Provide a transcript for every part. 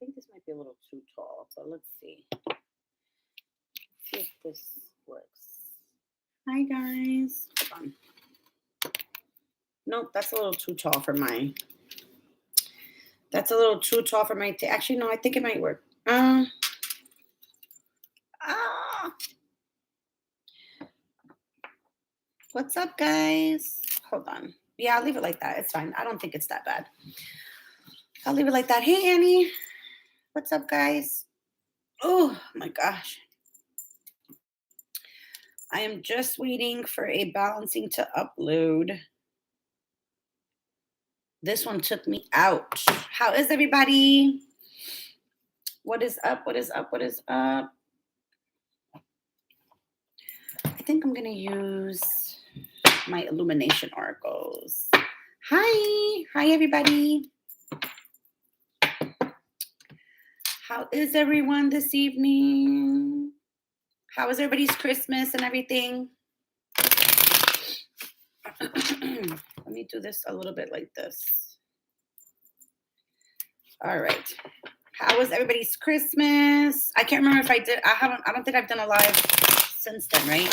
think this might be a little too tall, but let's see. See if this works. Hi guys. Hold on. Nope, that's a little too tall for mine. That's a little too tall for my. Actually, no, I think it might work. What's up, guys? Hold on. Yeah, I'll leave it like that. It's fine. I don't think it's that bad. I'll leave it like that. Hey, Annie. What's up, guys? Oh, my gosh. I am just waiting for a balancing to upload. This one took me out. How is everybody? What is up? What is up? What is up? I think I'm going to use my illumination oracles. Hi. Hi, everybody. How is everyone this evening? How was everybody's Christmas and everything? Let me do this a little bit like this. All right. How was everybody's Christmas? I can't remember if I did. I don't think I've done a live since then, right?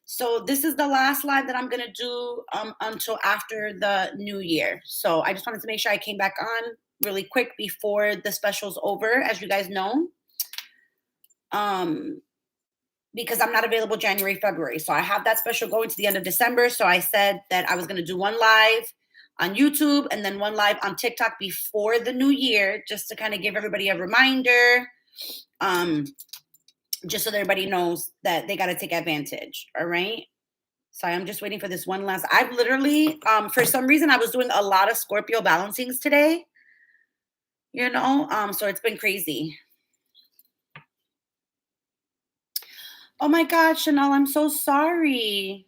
So this is the last live that I'm going to do until after the new year. So I just wanted to make sure I came back on really quick before the special's over, as you guys know. Because I'm not available January, February. So I have that special going to the end of December. So I said that I was going to do one live on YouTube and then one live on TikTok before the new year, just to kind of give everybody a reminder. Just so that everybody knows that they got to take advantage. All right. So I'm just waiting for this one last. I've literally, for some reason, I was doing a lot of Scorpio balancings today. You know, so it's been crazy. Oh my gosh, Chanel, I'm so sorry.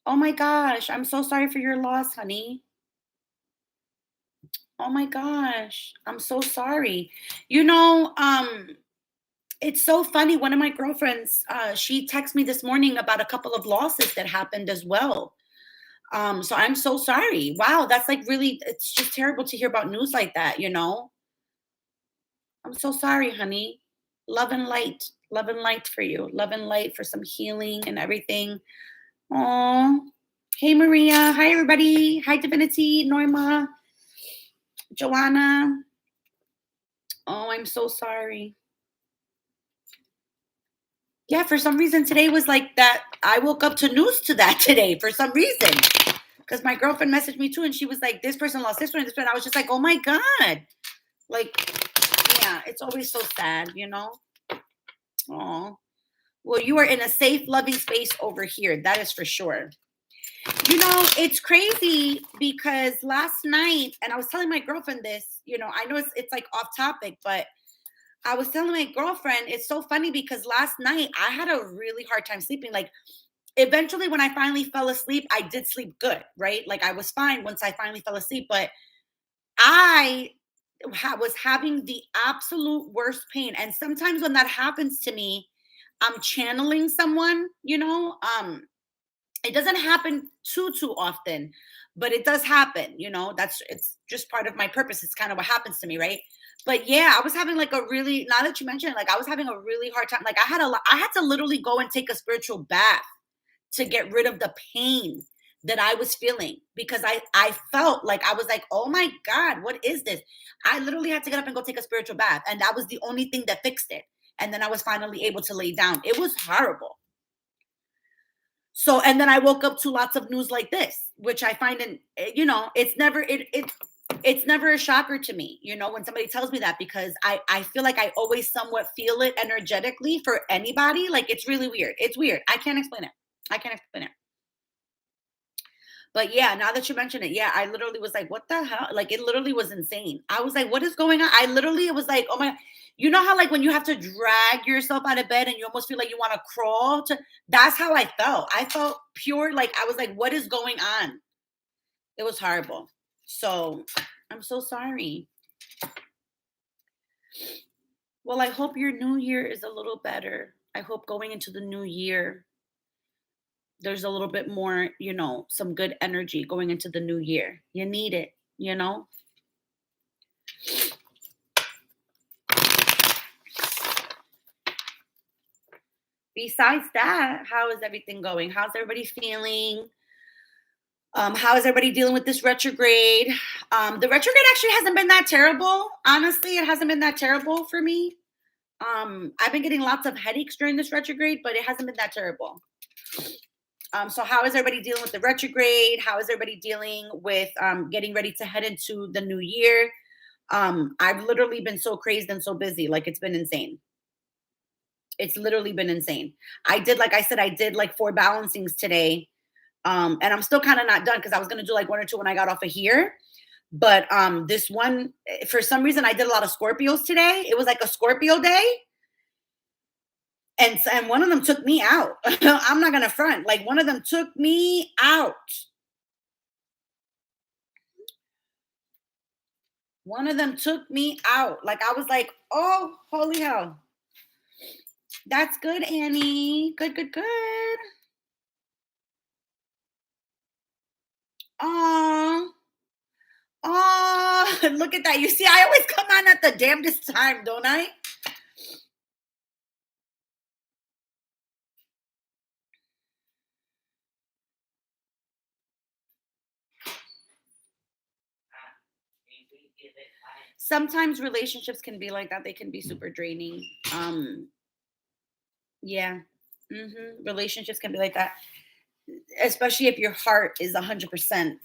Oh my gosh, I'm so sorry for your loss, honey. Oh my gosh, I'm so sorry. You know, it's so funny. One of my girlfriends, she texted me this morning about a couple of losses that happened as well. So I'm so sorry. Wow, that's like really, it's just terrible to hear about news like that, you know? I'm so sorry, honey. Love and light for you. Love and light for some healing and everything. Oh, hey, Maria. Hi, everybody. Hi, Divinity, Norma, Joanna. Oh, I'm so sorry. Yeah, for some reason today was like that. I woke up to news to that today for some reason. Because my girlfriend messaged me too, and she was like, this person lost this one, this person. I was just like, oh my God. Like, yeah, it's always so sad, you know? Oh. Well, you are in a safe, loving space over here. That is for sure. You know, it's crazy because last night, and I was telling my girlfriend this, you know, I know it's like off topic, but I was telling my girlfriend, it's so funny because last night I had a really hard time sleeping. Like, eventually, when I finally fell asleep, I did sleep good, right? Like, I was fine once I finally fell asleep, but I was having the absolute worst pain. And sometimes when that happens to me, I'm channeling someone, you know, it doesn't happen too often, but it does happen, you know. It's just part of my purpose. It's kind of what happens to me, right? But yeah, I was having like a really, now that you mention it, like I was having a really hard time. Like I had to literally go and take a spiritual bath to get rid of the pain that I was feeling, because I felt like I was like, oh my God, what is this? I literally had to get up and go take a spiritual bath, and that was the only thing that fixed it. And then I was finally able to lay down. It was horrible. So, and then I woke up to lots of news like this, which I find, you know, it's never a shocker to me, you know, when somebody tells me that, because I feel like I always somewhat feel it energetically for anybody. Like, it's really weird. It's weird. I can't explain it. But yeah, now that you mention it, yeah, I literally was like, what the hell? Like, it literally was insane. I was like, what is going on? I literally was like, oh my, you know how like when you have to drag yourself out of bed and you almost feel like you want to crawl to, that's how I felt. I felt pure. Like, I was like, what is going on? It was horrible. So I'm so sorry. Well, I hope your new year is a little better. I hope going into the new year, there's a little bit more, you know, some good energy going into the new year. You need it, you know? besides that, how is everything going? How's everybody feeling? How is everybody dealing with this retrograde? The retrograde actually hasn't been that terrible. Honestly, it hasn't been that terrible for me. I've been getting lots of headaches during this retrograde, but it hasn't been that terrible. So how is everybody dealing with the retrograde? How is everybody dealing with getting ready to head into the new year? I've literally been so crazed and so busy, like it's been insane. It's literally been insane. Like I said, I did like 4 balancings today. And I'm still kind of not done because I was gonna do like 1 or 2 when I got off of here. But this one, for some reason, I did a lot of Scorpios today. It was like a Scorpio day, and one of them took me out. I'm not gonna front. Like one of them took me out. One of them took me out. Like I was like, oh, holy hell. That's good, Annie. Good, good, good. Oh, oh, look at that. You see, I always come on at the damnedest time, don't I? Sometimes relationships can be like that. They can be super draining. Yeah. Relationships can be like that, especially if your heart is 100%,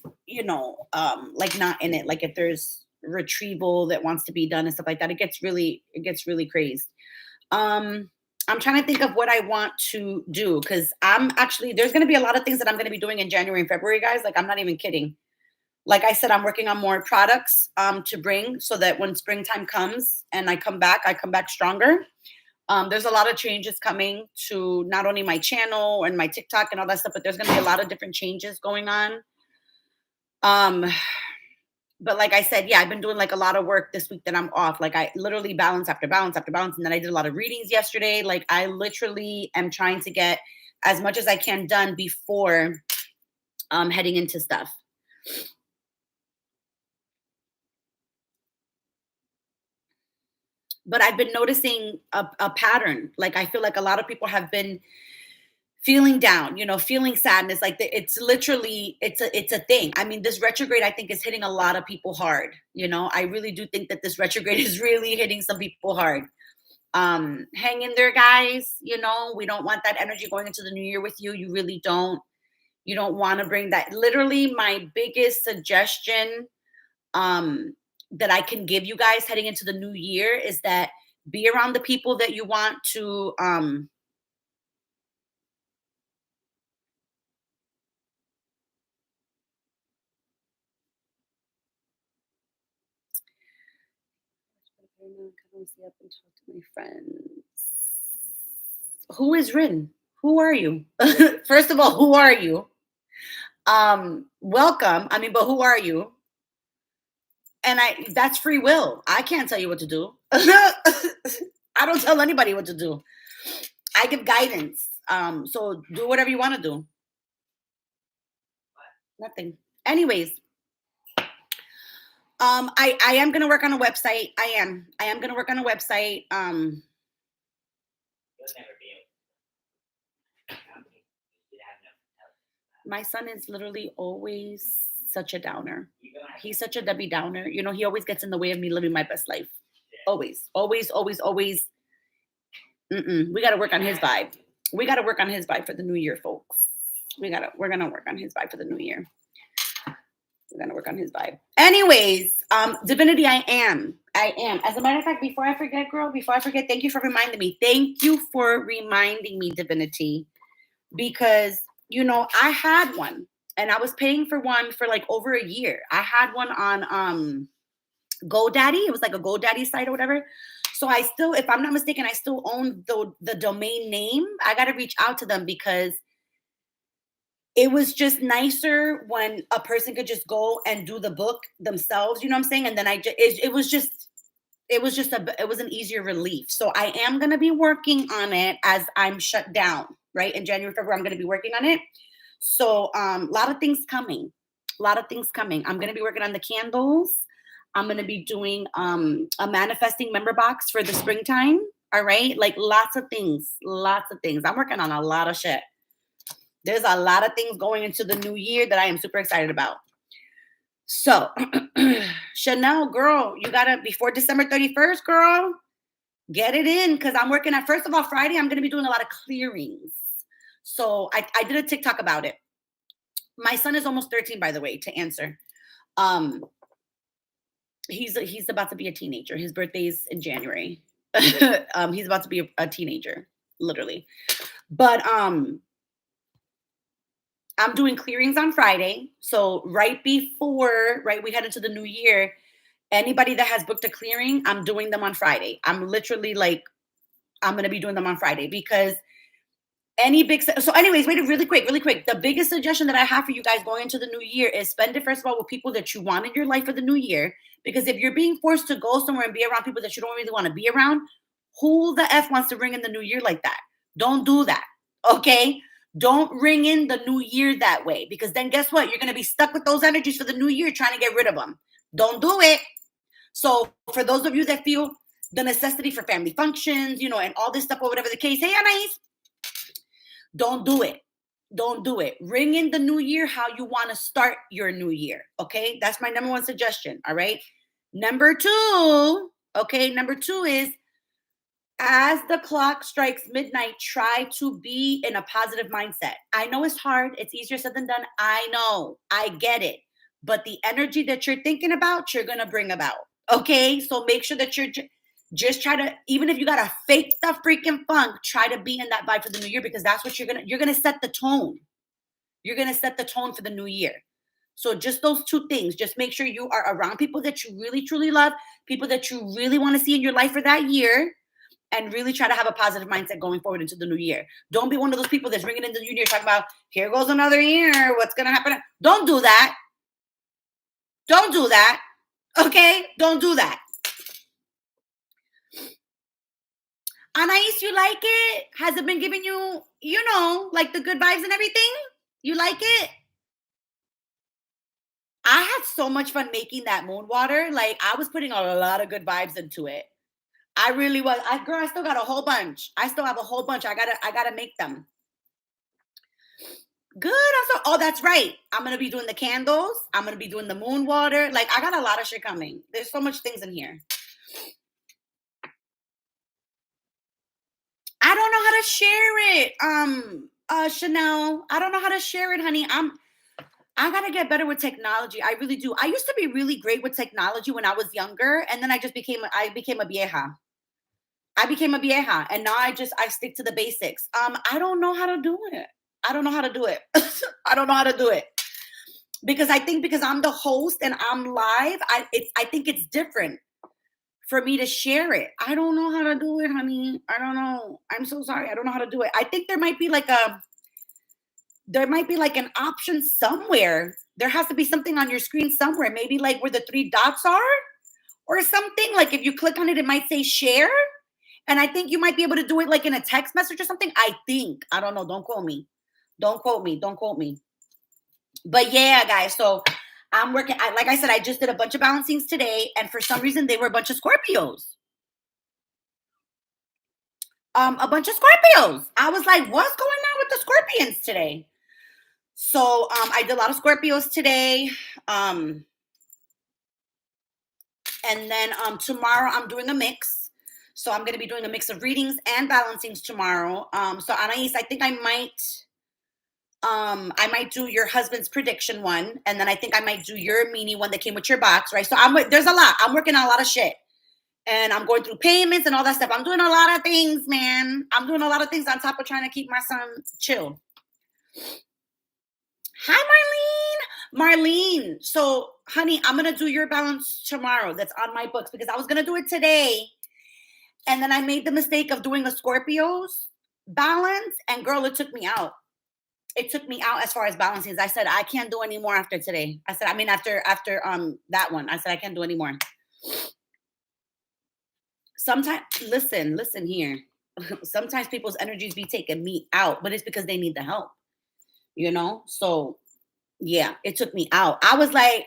like not in it. Like if there's retrieval that wants to be done and stuff like that, it gets really crazed. Um, I'm trying to think of what I want to do because there's going to be a lot of things that I'm going to be doing in January and February, guys. Like I'm not even kidding. Like I said, I'm working on more products to bring so that when springtime comes and I come back stronger. There's a lot of changes coming to not only my channel and my TikTok and all that stuff, but there's going to be a lot of different changes going on. Um, but like I said, yeah, I've been doing like a lot of work this week that I'm off. Like I literally balance after balance after balance. And then I did a lot of readings yesterday. Like I literally am trying to get as much as I can done before heading into stuff. But I've been noticing a pattern. Like I feel like a lot of people have been feeling down, feeling sadness. Like it's literally it's a thing. I mean, this retrograde I think is hitting a lot of people hard. I really do think that this retrograde is really hitting some people hard. Hang in there, guys. We don't want that energy going into the new year with you. You really don't. You don't want to bring that. Literally, my biggest suggestion that I can give you guys heading into the new year is that be around the people that you want to up and talk to my friends. Who is Rin? Who are you? First of all, who are you? Welcome. I mean, but who are you? And that's free will. I can't tell you what to do. I don't tell anybody what to do. I give guidance. So do whatever you want to do. Nothing. Anyways, I am gonna work on a website. I am gonna work on a website. My son is literally always such a downer. He's such a Debbie Downer. He always gets in the way of me living my best life. Always, always, always, always. We got to work on his vibe. We got to work on his vibe for the new year, folks. We're gonna work on his vibe for the new year. We're gonna work on his vibe. Anyways, divinity, I am. As a matter of fact, before I forget, girl, thank you for reminding me. Thank you for reminding me, divinity, because I had one and I was paying for one for like over a year. I had one on GoDaddy. It was like a GoDaddy site or whatever. So I still, if I'm not mistaken, I still own the domain name. I got to reach out to them because it was just nicer when a person could just go and do the book themselves. You know what I'm saying? And then it was an easier relief. So I am going to be working on it as I'm shut down, right? In January, February, I'm going to be working on it. So a lot of things coming. I'm going to be working on the candles. I'm going to be doing a manifesting member box for the springtime. All right. Like lots of things. Lots of things. I'm working on a lot of shit. There's a lot of things going into the new year that I am super excited about. So, Chanel, girl, you gotta before December 31st, girl, get it in because I'm working at first of all, Friday, I'm gonna be doing a lot of clearings. So I did a TikTok about it. My son is almost 13, by the way, to answer. Um, he's about to be a teenager. His birthday's in January. He's about to be a teenager, literally. But I'm doing clearings on Friday. So right before, right, we head into the new year, anybody that has booked a clearing, I'm doing them on Friday. I'm literally like, I'm gonna be doing them on Friday because any big so anyways, wait really quick, really quick. The biggest suggestion that I have for you guys going into the new year is spend it first of all with people that you want in your life for the new year. Because if you're being forced to go somewhere and be around people that you don't really want to be around, who the F wants to ring in the new year like that? Don't do that. Okay. Don't ring in the new year that way because then guess what? You're going to be stuck with those energies for the new year trying to get rid of them. Don't do it. So for those of you that feel the necessity for family functions, you know, and all this stuff or whatever the case, hey, Anais, don't do it. Don't do it. Ring in the new year how you want to start your new year. Okay. That's my number one suggestion. All right. Number two. Okay. Number two is as the clock strikes midnight, try to be in a positive mindset. I know it's hard. It's easier said than done. I know. I get it. But the energy that you're thinking about, you're going to bring about. Okay. So make sure that you're just try to, even if you got to fake the freaking funk, try to be in that vibe for the new year because that's what you're going to set the tone. You're going to set the tone for the new year. So just those two things, just make sure you are around people that you really, truly love, people that you really want to see in your life for that year, and really try to have a positive mindset going forward into the new year. Don't be one of those people that's ringing in the new year talking about, here goes another year, what's going to happen? Don't do that. Don't do that. Okay? Don't do that. Anais, you like it? Has it been giving you, you know, like the good vibes and everything? You like it? I had so much fun making that moon water. Like I was putting a lot of good vibes into it. I really was. I still got a whole bunch. I still have a whole bunch. I gotta make them. Good. Oh, that's right. I'm gonna be doing the candles. I'm gonna be doing the moon water. Like I got a lot of shit coming. There's so much things in here. I don't know how to share it. Chanel. I don't know how to share it, honey. I gotta get better with technology. I really do. I used to be really great with technology when I was younger, and then I became a vieja. I became a vieja, and now I stick to the basics. I don't know how to do it. I don't know how to do it. I don't know how to do it because I think because I'm the host and I'm live, I think it's different for me to share it. I don't know how to do it, honey. I don't know. I'm so sorry. I don't know how to do it. I think there might be like an option somewhere. There has to be something on your screen somewhere, maybe like where the three dots are or something. Like if you click on it, it might say share. And I think you might be able to do it like in a text message or something. I think. I don't know. Don't quote me. Don't quote me. Don't quote me. But yeah, guys. So I'm working. Like I said, I just did a bunch of balancings today. And for some reason, they were a bunch of Scorpios. A bunch of Scorpios. I was like, what's going on with the Scorpions today? So I did a lot of Scorpios today. And then tomorrow I'm doing a mix. So I'm going to be doing a mix of readings and balancings tomorrow. So Anais, I think I might do your husband's prediction one, and then I think I might do your mini one that came with your box, right? So there's a lot. I'm working on a lot of shit, and I'm going through payments and all that stuff. I'm doing a lot of things, man. I'm doing a lot of things on top of trying to keep my son chill. Hi, Marlene. So, honey, I'm gonna do your balance tomorrow. That's on my books because I was gonna do it today. And then I made the mistake of doing a Scorpio's balance, and girl, it took me out. It took me out as far as balancing. I said I can't do any more after today. After that one. I said I can't do any more. Sometimes listen here. Sometimes people's energies be taking me out, but it's because they need the help. You know? So yeah, it took me out. I was like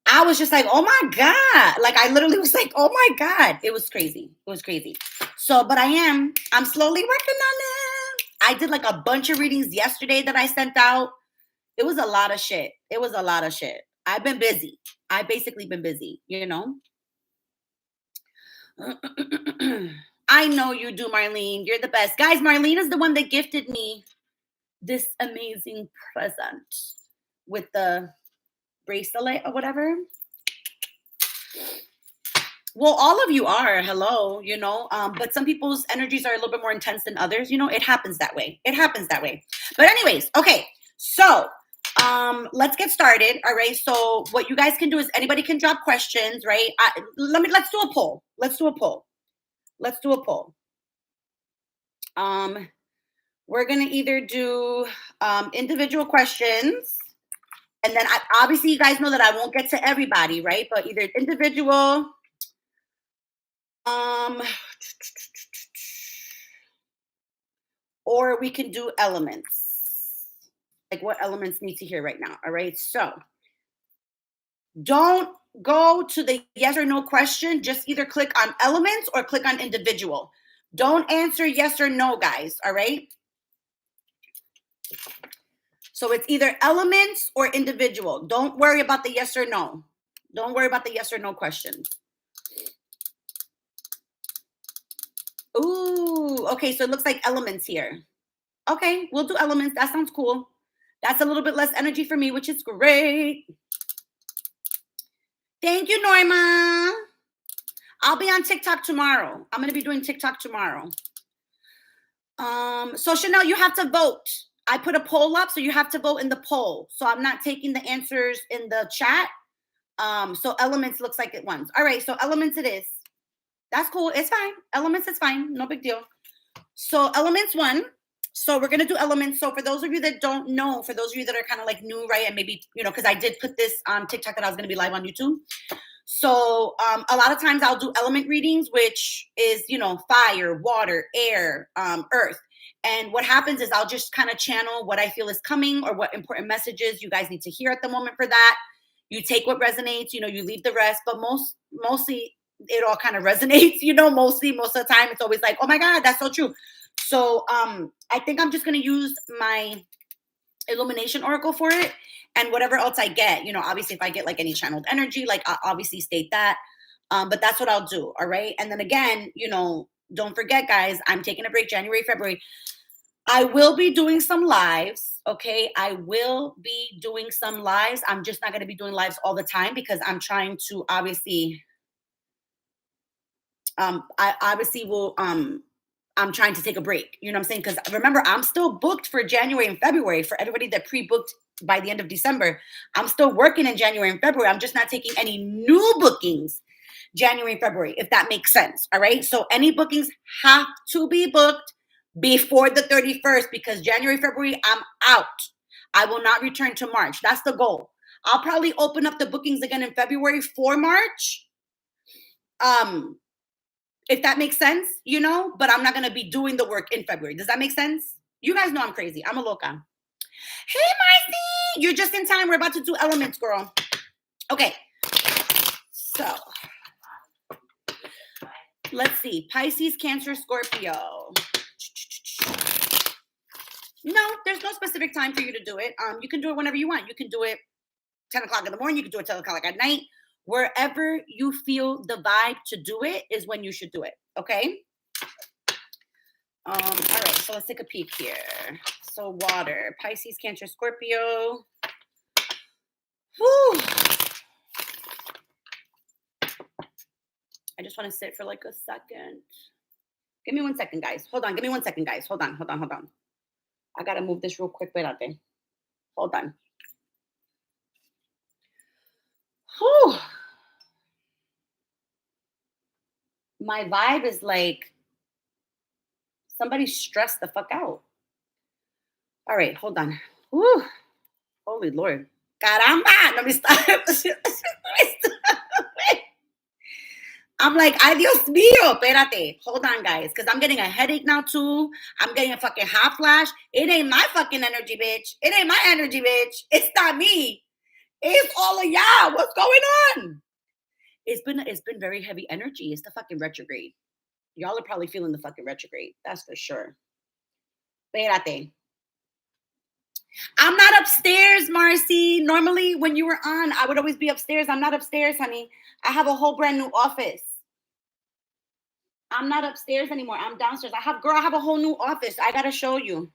I was just like, oh my God. Like, I literally was like, oh my God. It was crazy. It was crazy. So, but I'm slowly working on it. I did like a bunch of readings yesterday that I sent out. It was a lot of shit. It was a lot of shit. I've been busy. I basically been busy, you know? I know you do, Marlene. You're the best. Guys, Marlene is the one that gifted me this amazing present with the bracelet or whatever. Well, all of you are, hello, you know, but some people's energies are a little bit more intense than others. You know, it happens that way. It happens that way. But anyways, okay. So let's get started. All right. So what you guys can do is anybody can drop questions, right? Let's do a poll. Let's do a poll. Let's do a poll. We're gonna either do individual questions, and then obviously you guys know that I won't get to everybody, right? But either individual, or we can do elements. Like what elements need to hear right now. All right. So don't go to the yes or no question. Just either click on elements or click on individual. Don't answer yes or no, guys. All right. So it's either elements or individual. Don't worry about the yes or no. Don't worry about the yes or no questions. Ooh, okay. So it looks like elements here. Okay, we'll do elements. That sounds cool. That's a little bit less energy for me, which is great. Thank you, Norma. I'll be on TikTok tomorrow. I'm going to be doing TikTok tomorrow. So Chanel, you have to vote. I put a poll up, so you have to vote in the poll. So I'm not taking the answers in the chat. So elements looks like it won. All right, so elements it is. That's cool. It's fine. Elements is fine. No big deal. So elements won. So we're going to do elements. So for those of you that don't know, for those of you that are kind of like new, right? And maybe, you know, because I did put this on TikTok that I was going to be live on YouTube. So a lot of times I'll do element readings, which is, you know, fire, water, air, earth. And what happens is I'll just kind of channel what I feel is coming or what important messages you guys need to hear at the moment for that. You take what resonates, you know, you leave the rest. But mostly it all kind of resonates, you know, most of the time it's always like, oh my God, that's so true. So I think I'm just going to use my illumination oracle for it. And whatever else I get, you know, obviously if I get like any channeled energy, like I'll obviously state that. But that's what I'll do. All right. And then again, you know, don't forget, guys, I'm taking a break January, February. I will be doing some lives. Okay. I will be doing some lives. I'm just not going to be doing lives all the time because I'm trying to obviously, I obviously will, I'm trying to take a break. You know what I'm saying? Because remember, I'm still booked for January and February. For everybody that pre-booked by the end of December, I'm still working in January and February. I'm just not taking any new bookings January and February, if that makes sense. All right. So any bookings have to be booked before the 31st because January, February, I'm out. I will not return to March. That's the goal. I'll probably open up the bookings again in February for March. If that makes sense, you know, but I'm not going to be doing the work in February. Does that make sense? You guys know I'm crazy. I'm a loca. Hey, Marcy, you're just in time. We're about to do elements, girl. Okay. So let's see. Pisces, Cancer, Scorpio. No, there's no specific time for you to do it. You can do it whenever you want. You can do it 10 o'clock in the morning. You can do it 10 o'clock at night. Wherever you feel the vibe to do it is when you should do it. Okay. All right. So let's take a peek here. So water, Pisces, Cancer, Scorpio. Whew. I just want to sit for like a second. Give me 1 second, guys. Hold on. Give me 1 second, guys. Hold on. I got to move this real quick. Espérate. Hold on. Whew. My vibe is like somebody stressed the fuck out. All right, hold on. Whew. Holy Lord. Caramba. Let me stop. I'm like, ay Dios mío, espérate. Hold on, guys, because I'm getting a headache now, too. I'm getting a fucking hot flash. It ain't my fucking energy, bitch. It ain't my energy, bitch. It's not me. It's all of y'all. What's going on? It's been very heavy energy. It's the fucking retrograde. Y'all are probably feeling the fucking retrograde. That's for sure. Espérate. I'm not upstairs, Marcy. Normally, when you were on, I would always be upstairs. I'm not upstairs, honey. I have a whole brand new office. I'm not upstairs anymore. I'm downstairs. I have a whole new office. I gotta show you.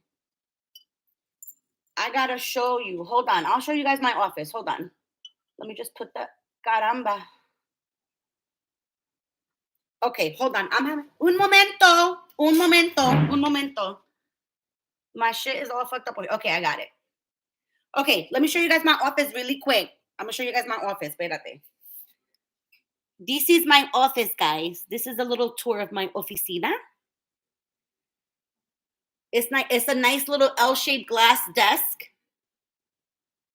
I gotta show you. Hold on. I'll show you guys my office. Hold on. Let me just put that. Caramba. Okay, hold on. I'm having un momento. Un momento. Un momento. My shit is all fucked up. Okay, I got it. Okay, let me show you guys my office really quick. I'm gonna show you guys my office. Espérate. This is my office, guys. This is a little tour of my oficina. It's nice. It's a nice little L-shaped glass desk.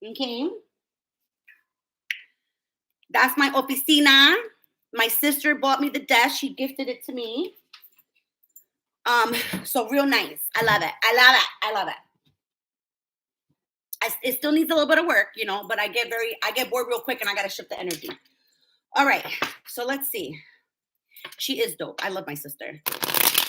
Okay. That's my oficina. My sister bought me the desk. She gifted it to me. So real nice. I love it. I love it. I love it. It still needs a little bit of work, you know, but I get bored real quick and I gotta shift the energy. All right, so let's see. She is dope. I love my sister.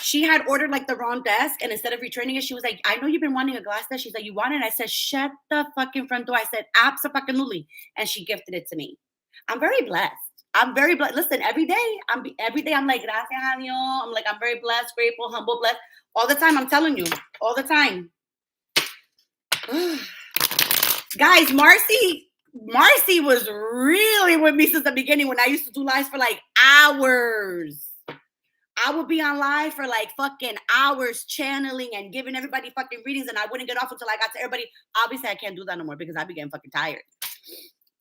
She had ordered like the wrong desk, and instead of returning it, she was like, I know you've been wanting a glass desk. She's like, you want it? I said, shut the fucking front door. I said, abso-fucking-lutely. And she gifted it to me. I'm very blessed. I'm very blessed. Listen, every day I'm like, gracias a Dios. I'm like, I'm very blessed, grateful, humble, blessed. All the time, I'm telling you. All the time. Guys, Marcy was really with me since the beginning when I used to do lives for like hours. I would be on live for like fucking hours channeling and giving everybody fucking readings, and I wouldn't get off until I got to everybody. Obviously, I can't do that no more because I'd be getting fucking tired.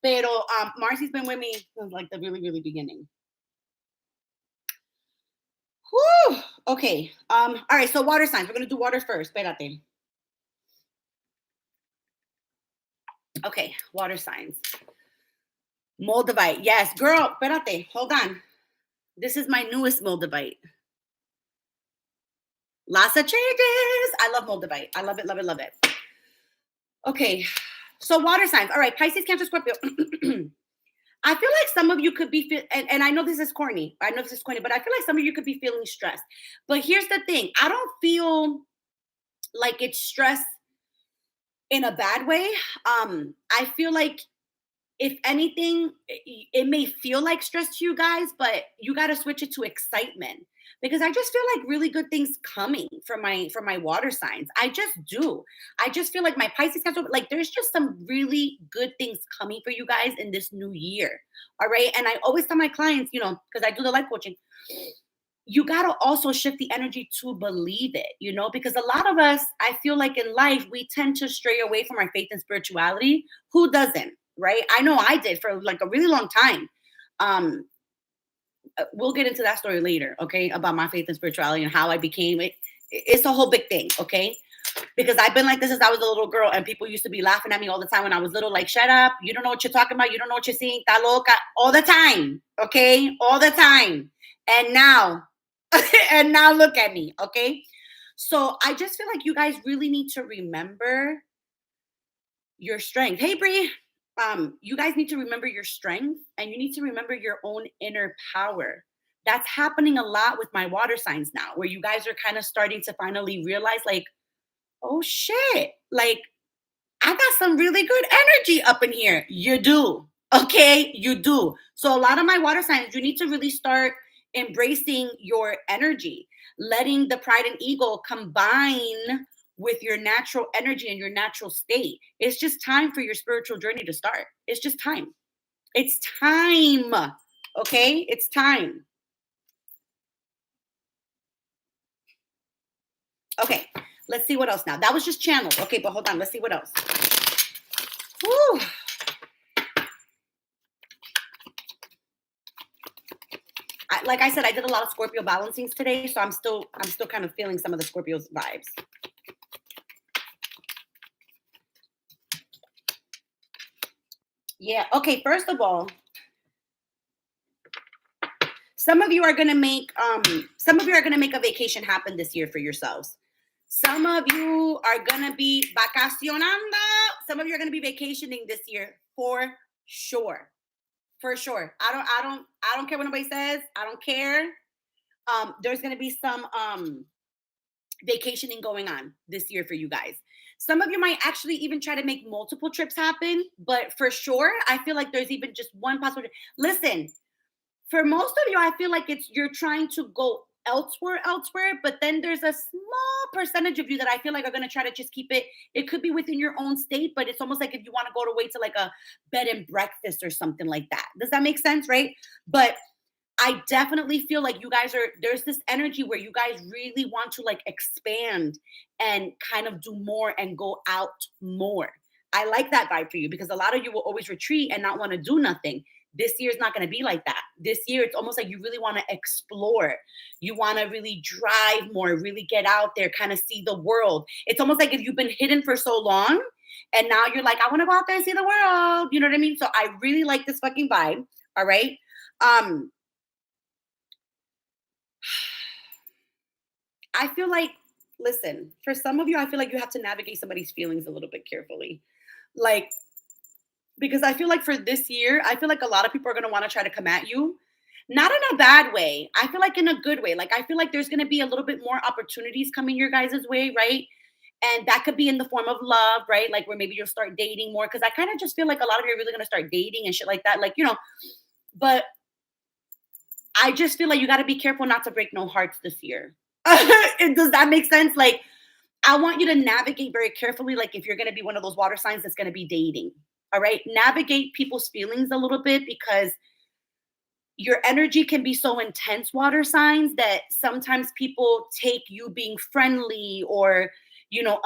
Pero Marcy's been with me since like the really, really beginning. Whew. Okay. All right, so water signs. We're gonna do water first. Espérate. Okay, water signs. Moldavite. Yes, girl, espérate. Hold on. This is my newest Moldavite. Lots of changes. I love Moldavite. I love it, love it, love it. Okay, so water signs. All right, Pisces, Cancer, Scorpio. I feel like some of you could be, and I know this is corny. I know this is corny, but I feel like some of you could be feeling stressed. But here's the thing. I don't feel like it's stress in a bad way. I feel like if anything, it may feel like stress to you guys, but you got to switch it to excitement because I just feel like really good things coming from my water signs. I just do. I just feel like my Pisces, like there's just some really good things coming for you guys in this new year. All right. And I always tell my clients, you know, because I do the life coaching, you got to also shift the energy to believe it, you know, because a lot of us, I feel like in life, we tend to stray away from our faith and spirituality. Who doesn't? Right? I know I did for like a really long time. We'll get into that story later, okay? About my faith and spirituality and how I became it. It's a whole big thing, okay? Because I've been like this since I was a little girl, and people used to be laughing at me all the time when I was little, like, shut up, you don't know what you're talking about, you don't know what you're seeing, ta loca, all the time, okay? All the time. And now, and now look at me, okay? So I just feel like you guys really need to remember your strength. Hey, Bree. You guys need to remember your strength and you need to remember your own inner power. That's happening a lot with my water signs now, where you guys are kind of starting to finally realize, like, oh shit, like I got some really good energy up in here. You do. Okay, you do. So a lot of my water signs, you need to really start embracing your energy, letting the pride and ego combine with your natural energy and your natural state. It's just time for your spiritual journey to start. It's just time. It's time. Okay? It's time. Okay. Let's see what else now. That was just channeled. Okay, but hold on. Let's see what else. Whew. Like I said, I did a lot of Scorpio balancings today, so I'm still kind of feeling some of the Scorpio's vibes. Yeah. Okay. First of all, some of you are gonna make a vacation happen this year for yourselves. Some of you are gonna be vacacionando. Some of you are gonna be vacationing this year for sure. For sure. I don't care what nobody says. I don't care. There's gonna be some vacationing going on this year for you guys. Some of you might actually even try to make multiple trips happen, but for sure, I feel like there's even just one possible. Listen, for most of you, I feel like it's you're trying to go elsewhere, but then there's a small percentage of you that I feel like are going to try to just keep it. It could be within your own state, but it's almost like if you want to go to wait to like a bed and breakfast or something like that. Does that make sense? Right? But I definitely feel like you guys are there's this energy where you guys really want to like expand and kind of do more and go out more. I like that vibe for you because a lot of you will always retreat and not want to do nothing. This year is not going to be like that. This year, it's almost like you really want to explore. You want to really drive more, really get out there, kind of see the world. It's almost like if you've been hidden for so long and now you're like, I want to go out there and see the world. You know what I mean? So I really like this fucking vibe. All right. Um, I feel like, listen, for some of you, I feel like you have to navigate somebody's feelings a little bit carefully. Like, because I feel like for this year, I feel like a lot of people are going to want to try to come at you. Not in a bad way. I feel like in a good way. Like, I feel like there's going to be a little bit more opportunities coming your guys' way, right? And that could be in the form of love, right? Like, where maybe you'll start dating more. Cause I kind of just feel like a lot of you are really going to start dating and shit like that. Like, but I just feel like you got to be careful not to break no hearts this year. Does that make sense? Like, I want you to navigate very carefully. Like, if you're going to be one of those water signs that's going to be dating, all right, navigate people's feelings a little bit because your energy can be so intense, water signs, that sometimes people take you being friendly or,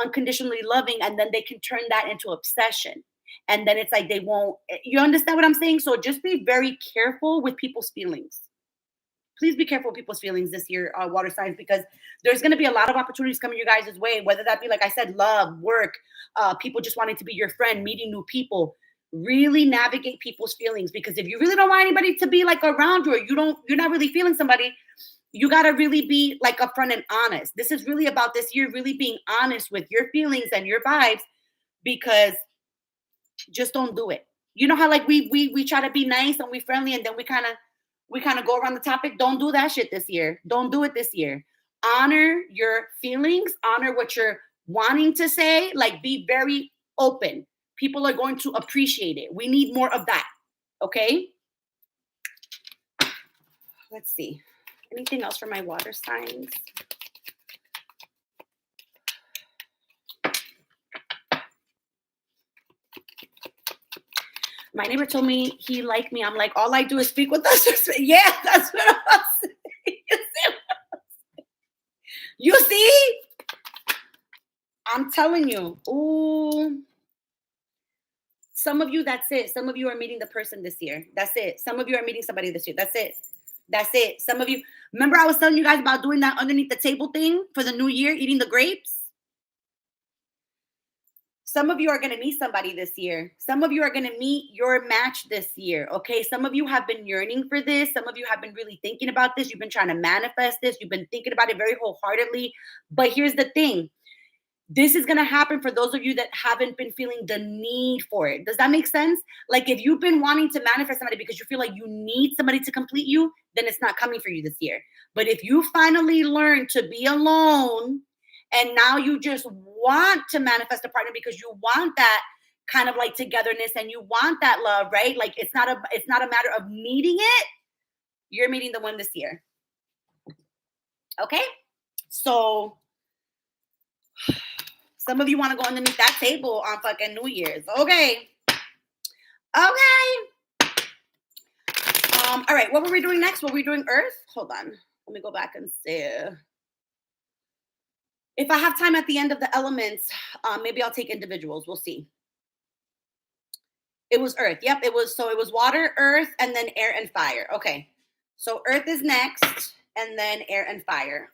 unconditionally loving, and then they can turn that into obsession. And then it's like they won't, you understand what I'm saying? So just be very careful with people's feelings. Please be careful with people's feelings this year, water signs, because there's going to be a lot of opportunities coming your guys' way, whether that be, like I said, love, work, people just wanting to be your friend, meeting new people. Really navigate people's feelings, because if you really don't want anybody to be like around you, or you're not really feeling somebody, you got to really be like upfront and honest. This is really about this year really being honest with your feelings and your vibes, because just don't do it. You know how like we try to be nice and we friendly, and then we kind of go around the topic. Don't do that shit this year. Don't do it this year. Honor your feelings, honor what you're wanting to say, like be very open. People are going to appreciate it. We need more of that. Okay? Let's see. Anything else for my water signs? My neighbor told me he liked me. I'm like, all I do is speak with us. Yeah, that's what I'm saying. You see? I'm telling you. Ooh. Some of you, that's it. Some of you are meeting the person this year. That's it. Some of you are meeting somebody this year. That's it. That's it. Some of you, remember I was telling you guys about doing that underneath the table thing for the new year, eating the grapes? Some of you are going to meet somebody this year. Some of you are going to meet your match this year. Okay. Some of you have been yearning for this. Some of you have been really thinking about this. You've been trying to manifest this. You've been thinking about it very wholeheartedly. But here's the thing. This is going to happen for those of you that haven't been feeling the need for it. Does that make sense? Like if you've been wanting to manifest somebody because you feel like you need somebody to complete you, then it's not coming for you this year. But if you finally learn to be alone, and now you just want to manifest a partner because you want that kind of like togetherness and you want that love, right? Like it's not a matter of needing it. You're meeting the one this year. Okay? So some of you want to go underneath that table on fucking New Year's. Okay. Okay. All right. What were we doing next? Were we doing Earth? Hold on. Let me go back and see. If I have time at the end of the elements, maybe I'll take individuals. We'll see. It was Earth. Yep. It was water, earth, and then air and fire. Okay. So Earth is next, and then air and fire.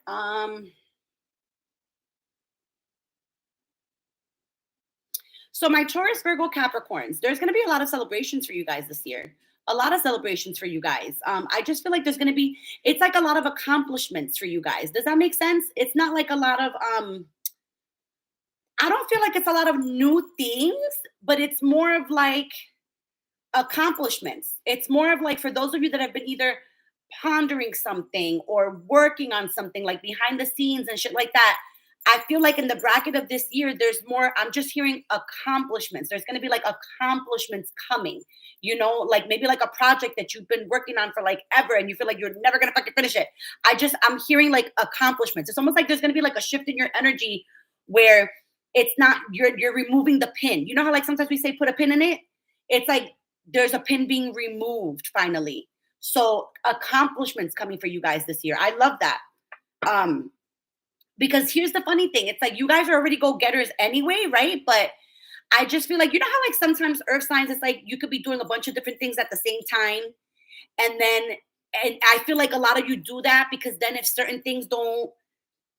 So my Taurus, Virgo, Capricorns, there's going to be a lot of celebrations for you guys this year. A lot of celebrations for you guys. I just feel like there's going to be, it's like a lot of accomplishments for you guys. Does that make sense? It's not like a lot of, I don't feel like it's a lot of new things, but it's more of like, accomplishments. It's more of like for those of you that have been either pondering something or working on something like behind the scenes and shit like that. I feel like in the bracket of this year, there's more. I'm just hearing accomplishments. There's going to be like accomplishments coming, like maybe like a project that you've been working on for like ever and you feel like you're never going to fucking finish it. I'm hearing like accomplishments. It's almost like there's going to be like a shift in your energy where it's not, you're removing the pin. You know how like sometimes we say put a pin in it? It's like there's a pin being removed finally. So accomplishments coming for you guys this year. I love that. Because here's the funny thing. It's like you guys are already go-getters anyway, right? But I just feel like, you know how like sometimes earth signs, it's like you could be doing a bunch of different things at the same time. And I feel like a lot of you do that because then if certain things don't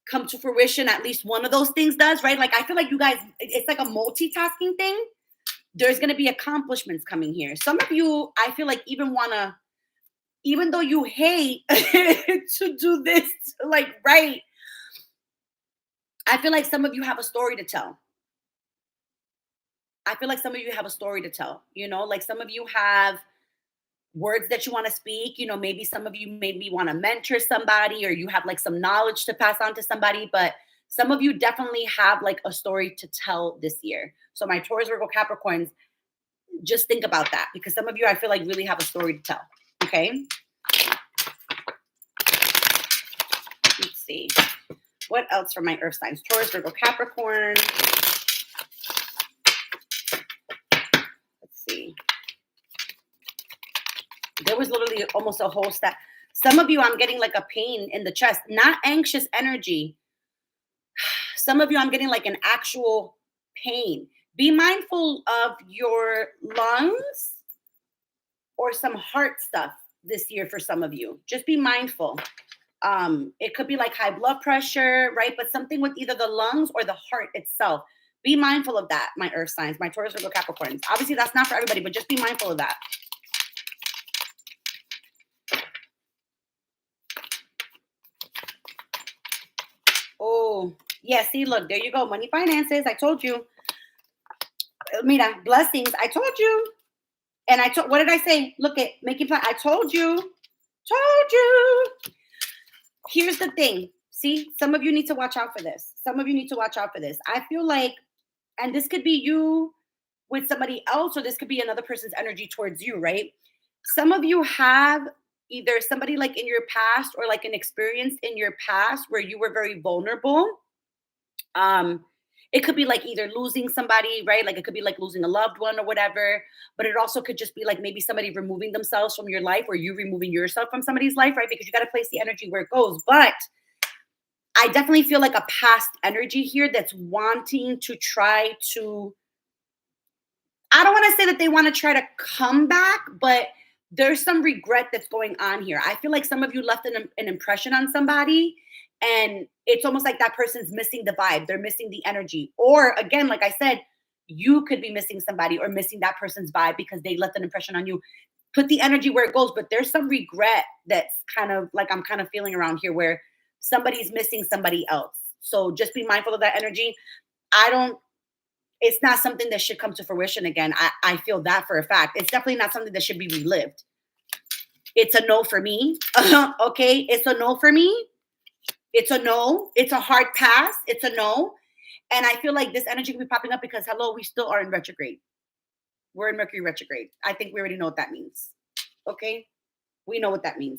come to fruition, at least one of those things does, right? Like I feel like you guys, it's like a multitasking thing. There's going to be accomplishments coming here. Some of you, I feel like even though you hate to do this, like, right, I feel like some of you have a story to tell. I feel like some of you have a story to tell, like some of you have words that you want to speak, maybe some of you maybe want to mentor somebody or you have like some knowledge to pass on to somebody, but some of you definitely have like a story to tell this year. So my Taurus, Virgo, Capricorns, just think about that because some of you, I feel like really have a story to tell. Okay. Let's see. What else for my earth signs? Taurus, Virgo, Capricorn. Let's see. There was literally almost a whole stack. Some of you, I'm getting like a pain in the chest, not anxious energy. Some of you, I'm getting like an actual pain. Be mindful of your lungs or some heart stuff this year for some of you. Just be mindful. It could be like high blood pressure, right? But something with either the lungs or the heart itself. Be mindful of that, my earth signs, my Taurus, Virgo, Capricorns. Obviously, that's not for everybody, but just be mindful of that. Oh, yeah, see, look, there you go. Money, finances. I told you. Mira, blessings. I told you. And what did I say? Look at making plan. I told you. Told you. Here's the thing. See, some of you need to watch out for this. Some of you need to watch out for this. I feel like, and this could be you with somebody else, or this could be another person's energy towards you, right? Some of you have either somebody like in your past or like an experience in your past where you were very vulnerable. It could be like either losing somebody, right? Like it could be like losing a loved one or whatever, but it also could just be like maybe somebody removing themselves from your life or you removing yourself from somebody's life, right? Because you got to place the energy where it goes. But I definitely feel like a past energy here that's wanting to try to, I don't want to say that they want to try to come back, but there's some regret that's going on here. I feel like some of you left an impression on somebody and it's almost like that person's missing the vibe. They're missing the energy. Or again, like I said, you could be missing somebody or missing that person's vibe because they left an impression on you. Put the energy where it goes, but there's some regret that's kind of like I'm kind of feeling around here where somebody's missing somebody else. So just be mindful of that energy. It's not something that should come to fruition again. I feel that for a fact. It's definitely not something that should be relived. It's a no for me. Okay, it's a no for me. It's a no. It's a hard pass. It's a no. And I feel like this energy can be popping up because, hello, we still are in retrograde. We're in Mercury retrograde. I think we already know what that means. Okay? We know what that means.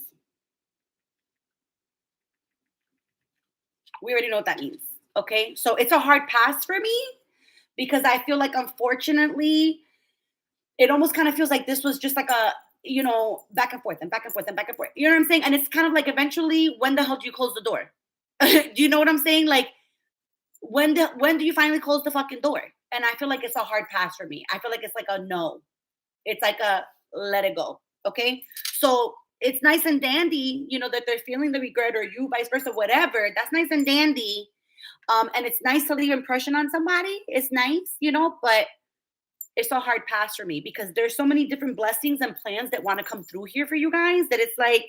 We already know what that means. Okay? So it's a hard pass for me because I feel like, unfortunately, it almost kind of feels like this was just like a, back and forth and back and forth and back and forth. You know what I'm saying? And it's kind of like eventually, when the hell do you close the door? Do you know what I'm saying? Like, when do you finally close the fucking door? And I feel like it's a hard pass for me. I feel like it's like a no. It's like a let it go. Okay. So it's nice and dandy, that they're feeling the regret or you vice versa, whatever. That's nice and dandy. And it's nice to leave impression on somebody. It's nice, but it's a hard pass for me because there's so many different blessings and plans that want to come through here for you guys that it's like,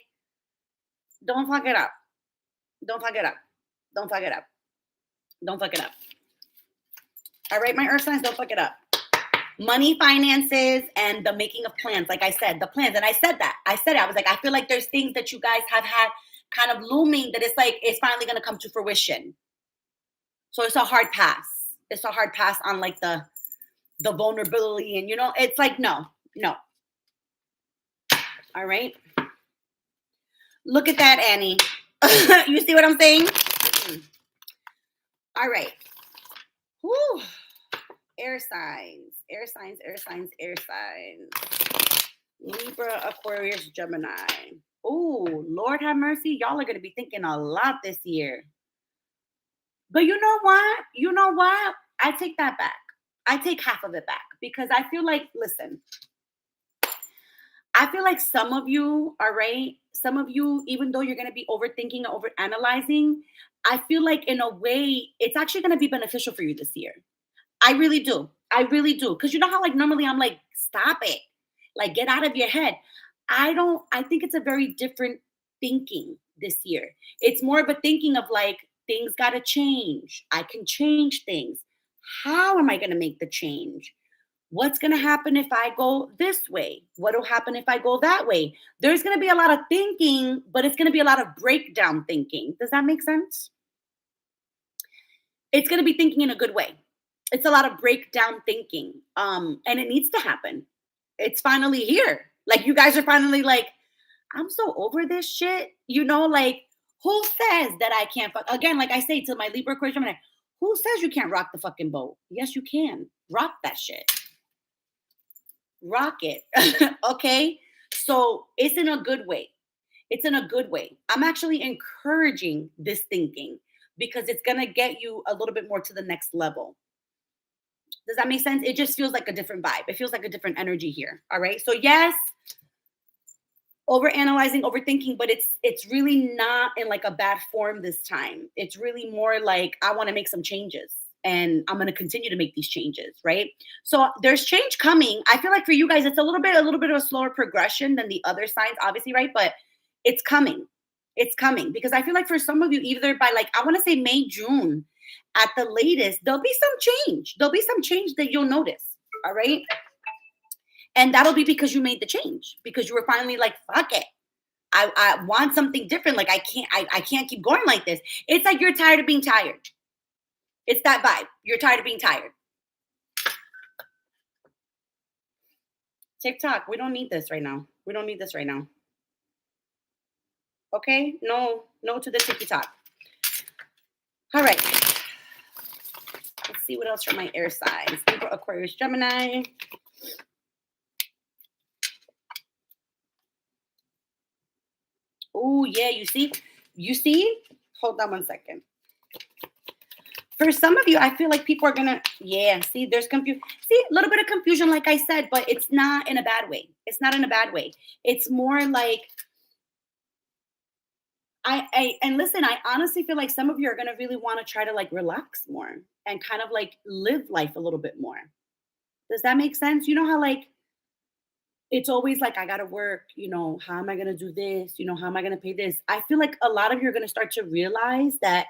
don't fuck it up. Don't fuck it up. Don't fuck it up. Don't fuck it up. All right, my earth signs, don't fuck it up. Money, finances, and the making of plans. Like I said, the plans. And I said that. I said it. I was like, I feel like there's things that you guys have had kind of looming that it's like it's finally gonna come to fruition. So it's a hard pass. It's a hard pass on like the vulnerability, and it's like no, no. All right. Look at that, Annie. You see what I'm saying? All right. Whew. Air signs, air signs, air signs, air signs. Libra, Aquarius, Gemini. Oh, Lord have mercy. Y'all are going to be thinking a lot this year. But you know what? You know what? I take that back. I take half of it back because I feel like, listen, I feel like some of you, all right, some of you, even though you're going to be overthinking and overanalyzing, I feel like in a way, it's actually going to be beneficial for you this year. I really do. I really do. Because you know how, like, normally I'm like, stop it. Like, get out of your head. I think it's a very different thinking this year. It's more of a thinking of like, things got to change. I can change things. How am I going to make the change? What's going to happen if I go this way? What will happen if I go that way? There's going to be a lot of thinking, but it's going to be a lot of breakdown thinking. Does that make sense? It's going to be thinking in a good way. It's a lot of breakdown thinking. And it needs to happen. It's finally here. Like you guys are finally like, I'm so over this shit. Like who says that I can't again, like I say to my Libra Aquarius, who says you can't rock the fucking boat? Yes, you can. Rock that shit. Rock it. Okay. So it's in a good way. It's in a good way. I'm actually encouraging this thinking because it's going to get you a little bit more to the next level. Does that make sense? It just feels like a different vibe. It feels like a different energy here. All right. So yes, over analyzing, overthinking, but it's really not in like a bad form this time. It's really more like I want to make some changes and I'm going to continue to make these changes, right? So there's change coming. I feel like for you guys it's a little bit of a slower progression than the other signs, obviously, right? But it's coming. It's coming because I feel like for some of you, either by like I want to say May, June at the latest, there'll be some change. There'll be some change that you'll notice. All right. And that'll be because you made the change, because you were finally like, fuck it. I want something different. Like I can't keep going like this. It's like you're tired of being tired. It's that vibe. You're tired of being tired. TikTok, we don't need this right now. We don't need this right now. Okay? No to the TikTok. All right. Let's see what else from my air signs. Libra, Aquarius, Gemini. Oh, yeah, you see? Hold on one second. For some of you, I feel like people are gonna, see, there's confusion. See, a little bit of confusion, like I said, but it's not in a bad way. It's not in a bad way. It's more like, and listen, I honestly feel like some of you are gonna really want to try to like relax more and kind of like live life a little bit more. Does that make sense? You know how like it's always like I gotta work, how am I gonna do this? How am I gonna pay this? I feel like a lot of you are gonna start to realize that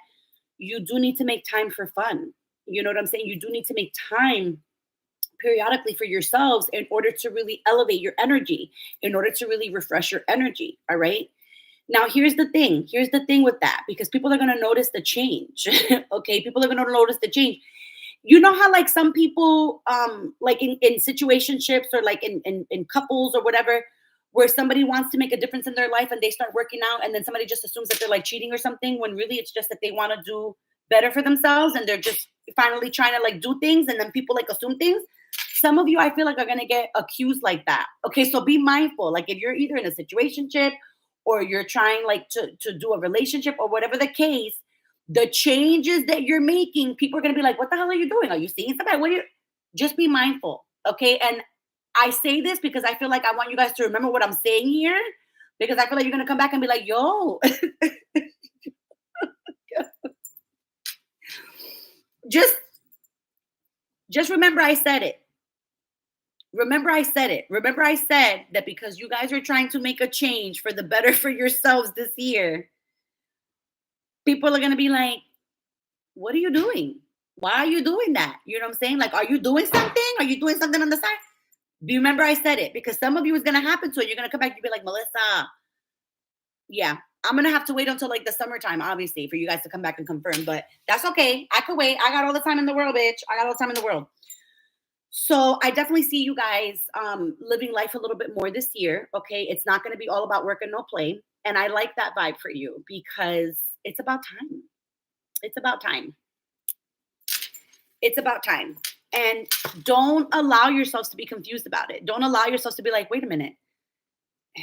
you do need to make time for fun. You know what I'm saying? You do need to make time periodically for yourselves in order to really elevate your energy, in order to really refresh your energy. All right. Now, here's the thing. Here's the thing with that, because people are going to notice the change. Okay. People are going to notice the change. You know how like some people, like in situationships or like in couples or whatever, where somebody wants to make a difference in their life and they start working out and then somebody just assumes that they're like cheating or something, when really it's just that they want to do better for themselves and they're just finally trying to like do things and then people like assume things. Some of you I feel like are going to get accused like that. Okay, so be mindful. Like if you're either in a situationship or you're trying like to do a relationship or whatever the case, the changes that you're making, people are going to be like, what the hell are you doing? Are you seeing somebody? What are you? Just be mindful. Okay. And I say this because I feel like I want you guys to remember what I'm saying here, because I feel like you're going to come back and be like, yo, just remember I said it. Remember I said it. Remember I said that because you guys are trying to make a change for the better for yourselves this year, people are going to be like, what are you doing? Why are you doing that? You know what I'm saying? Like, are you doing something? Are you doing something on the side? Do you remember I said it? Because some of you is gonna happen to it. You're gonna come back and be like, Melissa, yeah, I'm gonna have to wait until like the summertime, obviously, for you guys to come back and confirm. But that's okay. I could wait. I got all the time in the world, bitch. I got all the time in the world. So I definitely see you guys living life a little bit more this year. Okay, it's not gonna be all about work and no play. And I like that vibe for you because it's about time. It's about time. It's about time. And don't allow yourselves to be confused about it. Don't allow yourselves to be like, wait a minute,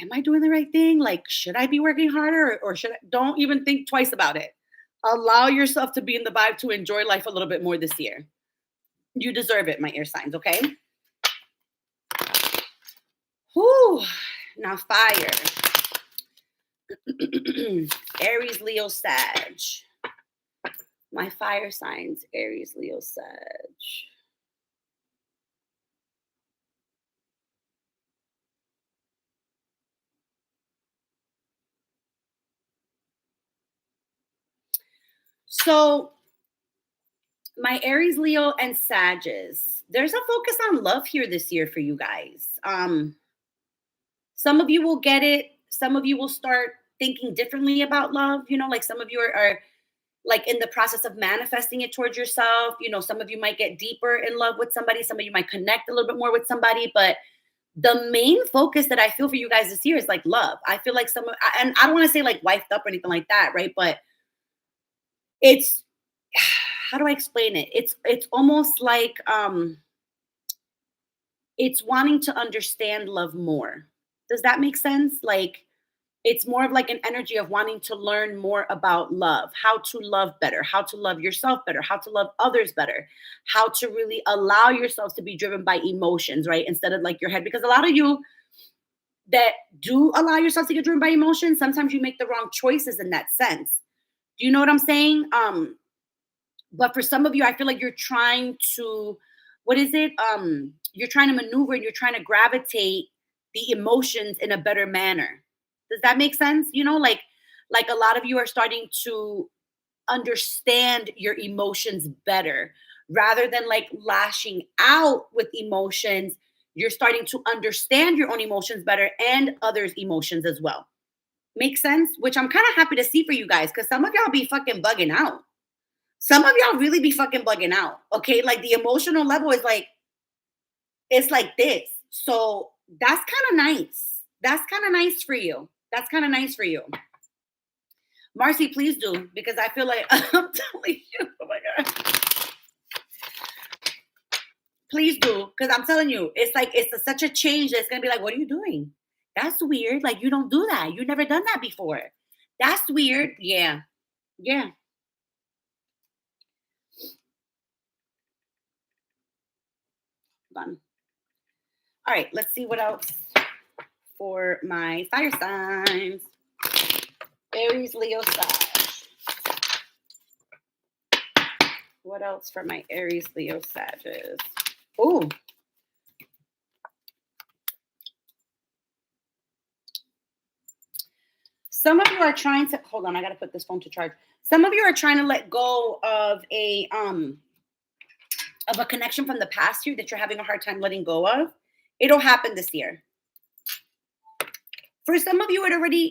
am I doing the right thing? Like, should I be working harder or should I? Don't even think twice about it. Allow yourself to be in the vibe to enjoy life a little bit more this year. You deserve it, my air signs, okay? Whew. Now, fire. Aries, Leo, Sag. My fire signs, Aries, Leo, Sag. So, my Aries, Leo, and Sages, there's a focus on love here this year for you guys. Some of you will get it. Some of you will start thinking differently about love. You know, like some of you are like in the process of manifesting it towards yourself. You know, some of you might get deeper in love with somebody. Some of you might connect a little bit more with somebody. But the main focus that I feel for you guys this year is like love. I feel like and I don't want to say like wifed up or anything like that, right? But it's how do I explain it? It's almost like it's wanting to understand love more. Does that make sense? Like it's more of like an energy of wanting to learn more about love, how to love better, how to love yourself better, how to love others better, how to really allow yourselves to be driven by emotions, right? Instead of like your head. Because a lot of you that do allow yourself to get driven by emotions, sometimes you make the wrong choices in that sense. Do you know what I'm saying? But for some of you, I feel like you're trying to, what is it? You're trying to maneuver and you're trying to gravitate the emotions in a better manner. Does that make sense? You know, like a lot of you are starting to understand your emotions better rather than like lashing out with emotions. You're starting to understand your own emotions better and others' emotions as well. Make sense? Which I'm kind of happy to see for you guys because some of y'all be fucking bugging out. Some of y'all really be fucking bugging out. Okay. Like the emotional level is like, it's like this. So that's kind of nice. That's kind of nice for you. That's kind of nice for you. Marcy, please do, because I feel like I'm telling you, oh my God. Please do, because I'm telling you, it's like such a change that's gonna be like, what are you doing? That's weird. Like you don't do that. You've never done that before. That's weird. Yeah. Yeah. Fun. All right, let's see what else for my fire signs. Aries, Leo, Sag. What else for my Aries, Leo, Sages? Oh, some of you are trying to hold on. I got to put this phone to charge. Some of you are trying to let go of a connection from the past year that you're having a hard time letting go of. It'll happen this year. For some of you,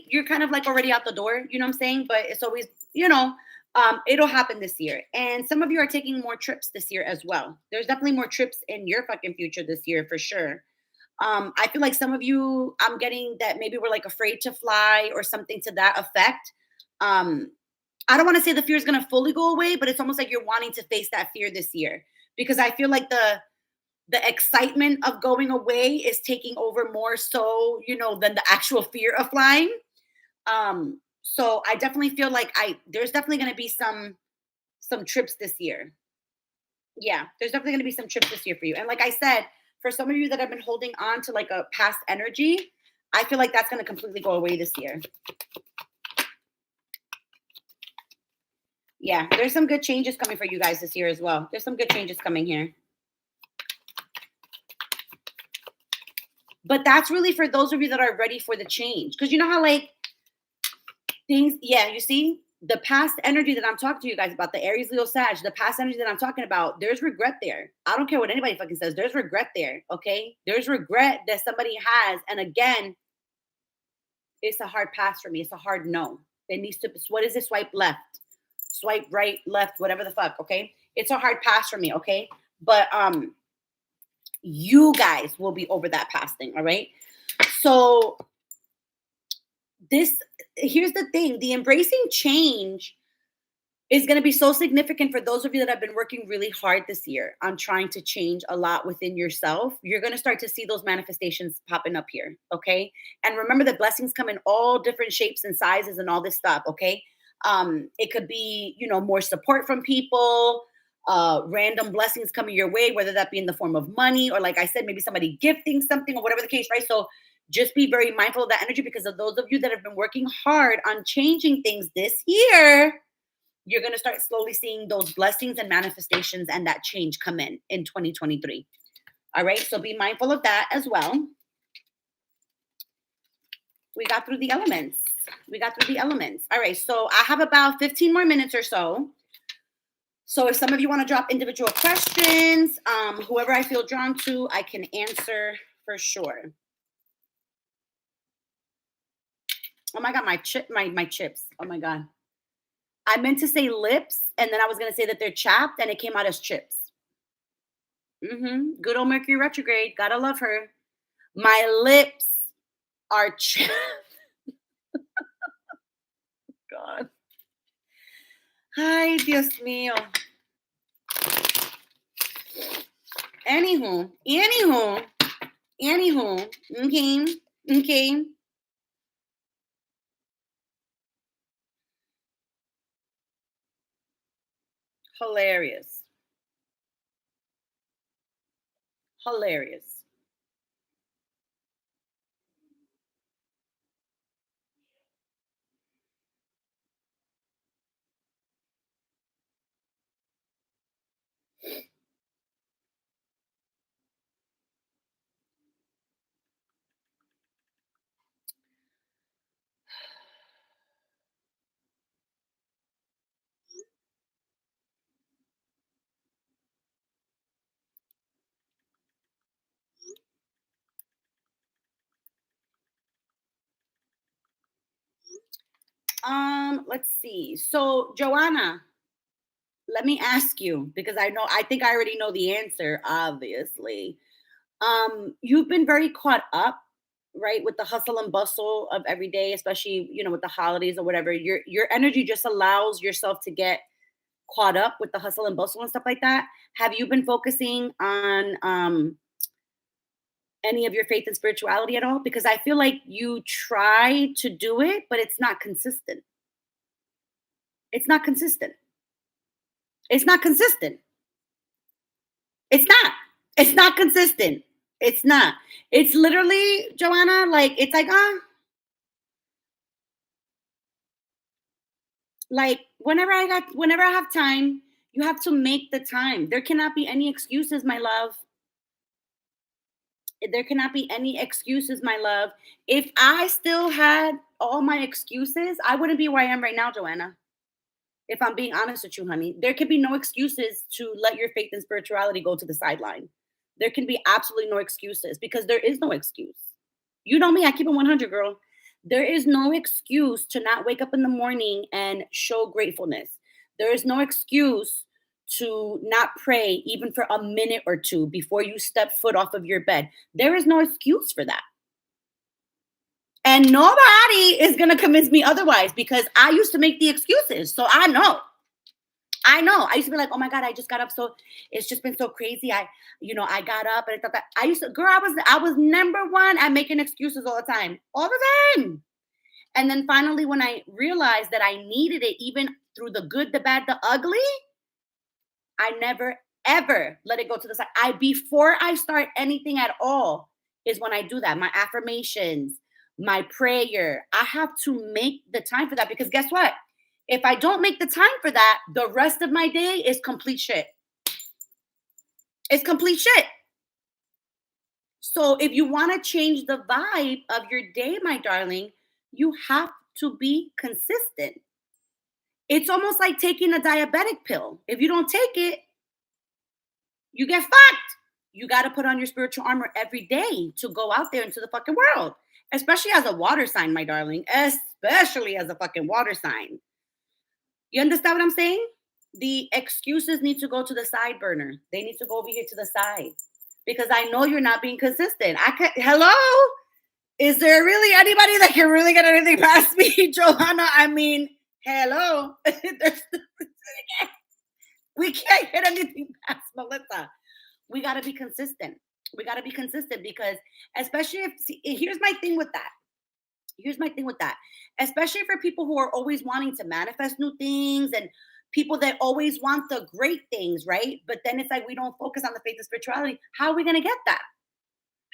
you're kind of like already out the door, you know what I'm saying? But it's always, it'll happen this year. And some of you are taking more trips this year as well. There's definitely more trips in your fucking future this year for sure. I feel like some of you, I'm getting that maybe we're like afraid to fly or something to that effect. I don't want to say the fear is going to fully go away, but it's almost like you're wanting to face that fear this year because I feel like the excitement of going away is taking over more so, than the actual fear of flying. So I definitely feel like there's definitely going to be some trips this year. Yeah, there's definitely going to be some trips this year for you. And like I said, for some of you that have been holding on to like a past energy, I feel like that's going to completely go away this year. Yeah, there's some good changes coming for you guys this year as well. There's some good changes coming here. But that's really for those of you that are ready for the change. Because you know how like things, yeah, you see, The past energy that I'm talking to you guys about, the Aries, Leo, Sag, the past energy that I'm talking about, there's regret there. I don't care what anybody fucking says. There's regret there. Okay. There's regret that somebody has. And again, it's a hard pass for me. It's a hard no. It needs to, what is it? Swipe left, swipe right, left, whatever the fuck. Okay. It's a hard pass for me. Okay. But you guys will be over that past thing. All right. So this, here's the thing, the embracing change is going to be so significant for those of you that have been working really hard this year on trying to change a lot within yourself. You're going to start to see those manifestations popping up here. Okay. And remember that blessings come in all different shapes and sizes and all this stuff. Okay. It could be, more support from people, random blessings coming your way, whether that be in the form of money or, like I said, maybe somebody gifting something or whatever the case, right? So just be very mindful of that energy, because of those of you that have been working hard on changing things this year, you're going to start slowly seeing those blessings and manifestations and that change come in 2023. All right. So be mindful of that as well. We got through the elements. All right. So I have about 15 more minutes or so. So if some of you want to drop individual questions, whoever I feel drawn to, I can answer for sure. Oh my God, my chips. Oh my God. I meant to say lips, and then I was going to say that they're chapped, and it came out as chips. Good old Mercury retrograde. Gotta love her. My lips are chapped. God. Ay, Dios mío. Anywho. Okay. Hilarious. Let's see. So, Joanna, let me ask you, because I think I already know the answer, obviously. You've been very caught up, right, with the hustle and bustle of every day, especially, with the holidays or whatever. Your energy just allows yourself to get caught up with the hustle and bustle and stuff like that. Have you been focusing on any of your faith and spirituality at all? Because I feel like you try to do it, but it's not consistent. It's not consistent. It's not consistent. It's not. It's not consistent. It's not. It's literally, Joanna, like, it's like whenever I have time, you have to make the time. There cannot be any excuses, my love. There cannot be any excuses, my love. If I still had all my excuses, I wouldn't be where I am right now, Joanna. If I'm being honest with you, honey, there can be no excuses to let your faith and spirituality go to the sideline. There can be absolutely no excuses, because there is no excuse. You know me, I keep it 100, girl. There is no excuse to not wake up in the morning and show gratefulness. There is no excuse to not pray even for a minute or two before you step foot off of your bed. There is no excuse for that. And nobody is going to convince me otherwise, because I used to make the excuses. So I know. I used to be like, oh my God, I just got up. So it's just been so crazy. I got up and I thought that I was number one at making excuses all the time. And then finally, when I realized that I needed it, even through the good, the bad, the ugly, I never, ever let it go to the side. Before I start anything at all is when I do that. My affirmations, my prayer. I have to make the time for that, because guess what? If I don't make the time for that, the rest of my day is complete shit. It's complete shit. So if you want to change the vibe of your day, my darling, you have to be consistent. It's almost like taking a diabetic pill. If you don't take it, you get fucked. You got to put on your spiritual armor every day to go out there into the fucking world, especially as a water sign, my darling, especially as a fucking water sign. You understand what I'm saying? The excuses need to go to the side burner. They need to go over here to the side because I know you're not being consistent. Hello? Is there really anybody that can really get anything past me, Johanna? I mean, hello. We can't get anything past Melissa. We got to be consistent. We got to be consistent because, especially here's my thing with that. Here's my thing with that. Especially for people who are always wanting to manifest new things and people that always want the great things, right? But then it's like we don't focus on the faith and spirituality. How are we going to get that?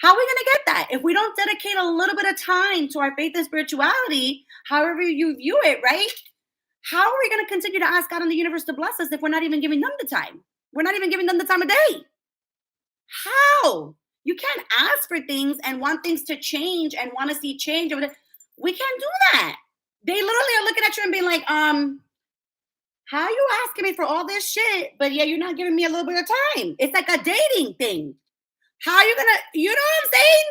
How are we going to get that? If we don't dedicate a little bit of time to our faith and spirituality, however you view it, right? How are we going to continue to ask God and the universe to bless us if we're not even giving them the time? We're not even giving them the time of day. How? You can't ask for things and want things to change and want to see change. We can't do that. They literally are looking at you and being like, how are you asking me for all this shit, but yeah, you're not giving me a little bit of time? It's like a dating thing. How are you gonna, you know what I'm saying?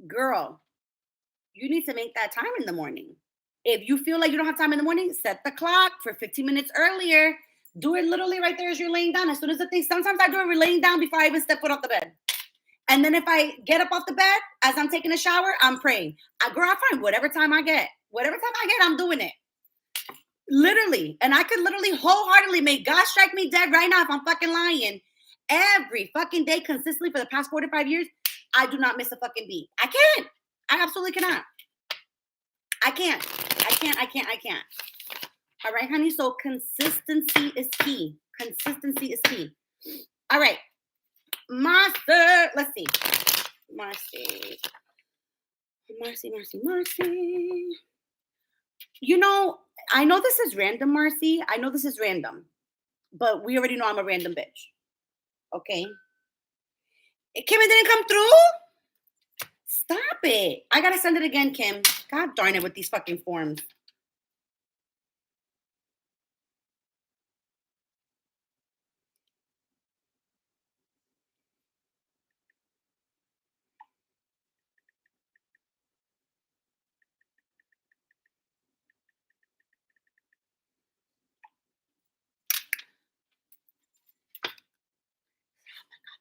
Girl, you need to make that time in the morning. If you feel like you don't have time in the morning, set the clock for 15 minutes earlier. Do it literally right there as you're laying down. As soon as the thing, sometimes I do it laying down before I even step foot off the bed. And then if I get up off the bed, as I'm taking a shower, I'm praying. Girl, I find whatever time I get, I'm doing it. Literally. And I could literally wholeheartedly make God strike me dead right now if I'm fucking lying. Every fucking day consistently for the past 45 years, I do not miss a fucking beat. I can't. I absolutely cannot. I can't. All right, honey. So consistency is key. Consistency is key. All right. Master. Let's see. Marcy. You know, I know this is random, Marcy. I know this is random. But we already know I'm a random bitch. Okay? Kim, it didn't come through? Stop it. I gotta send it again, Kim. God darn it with these fucking forms.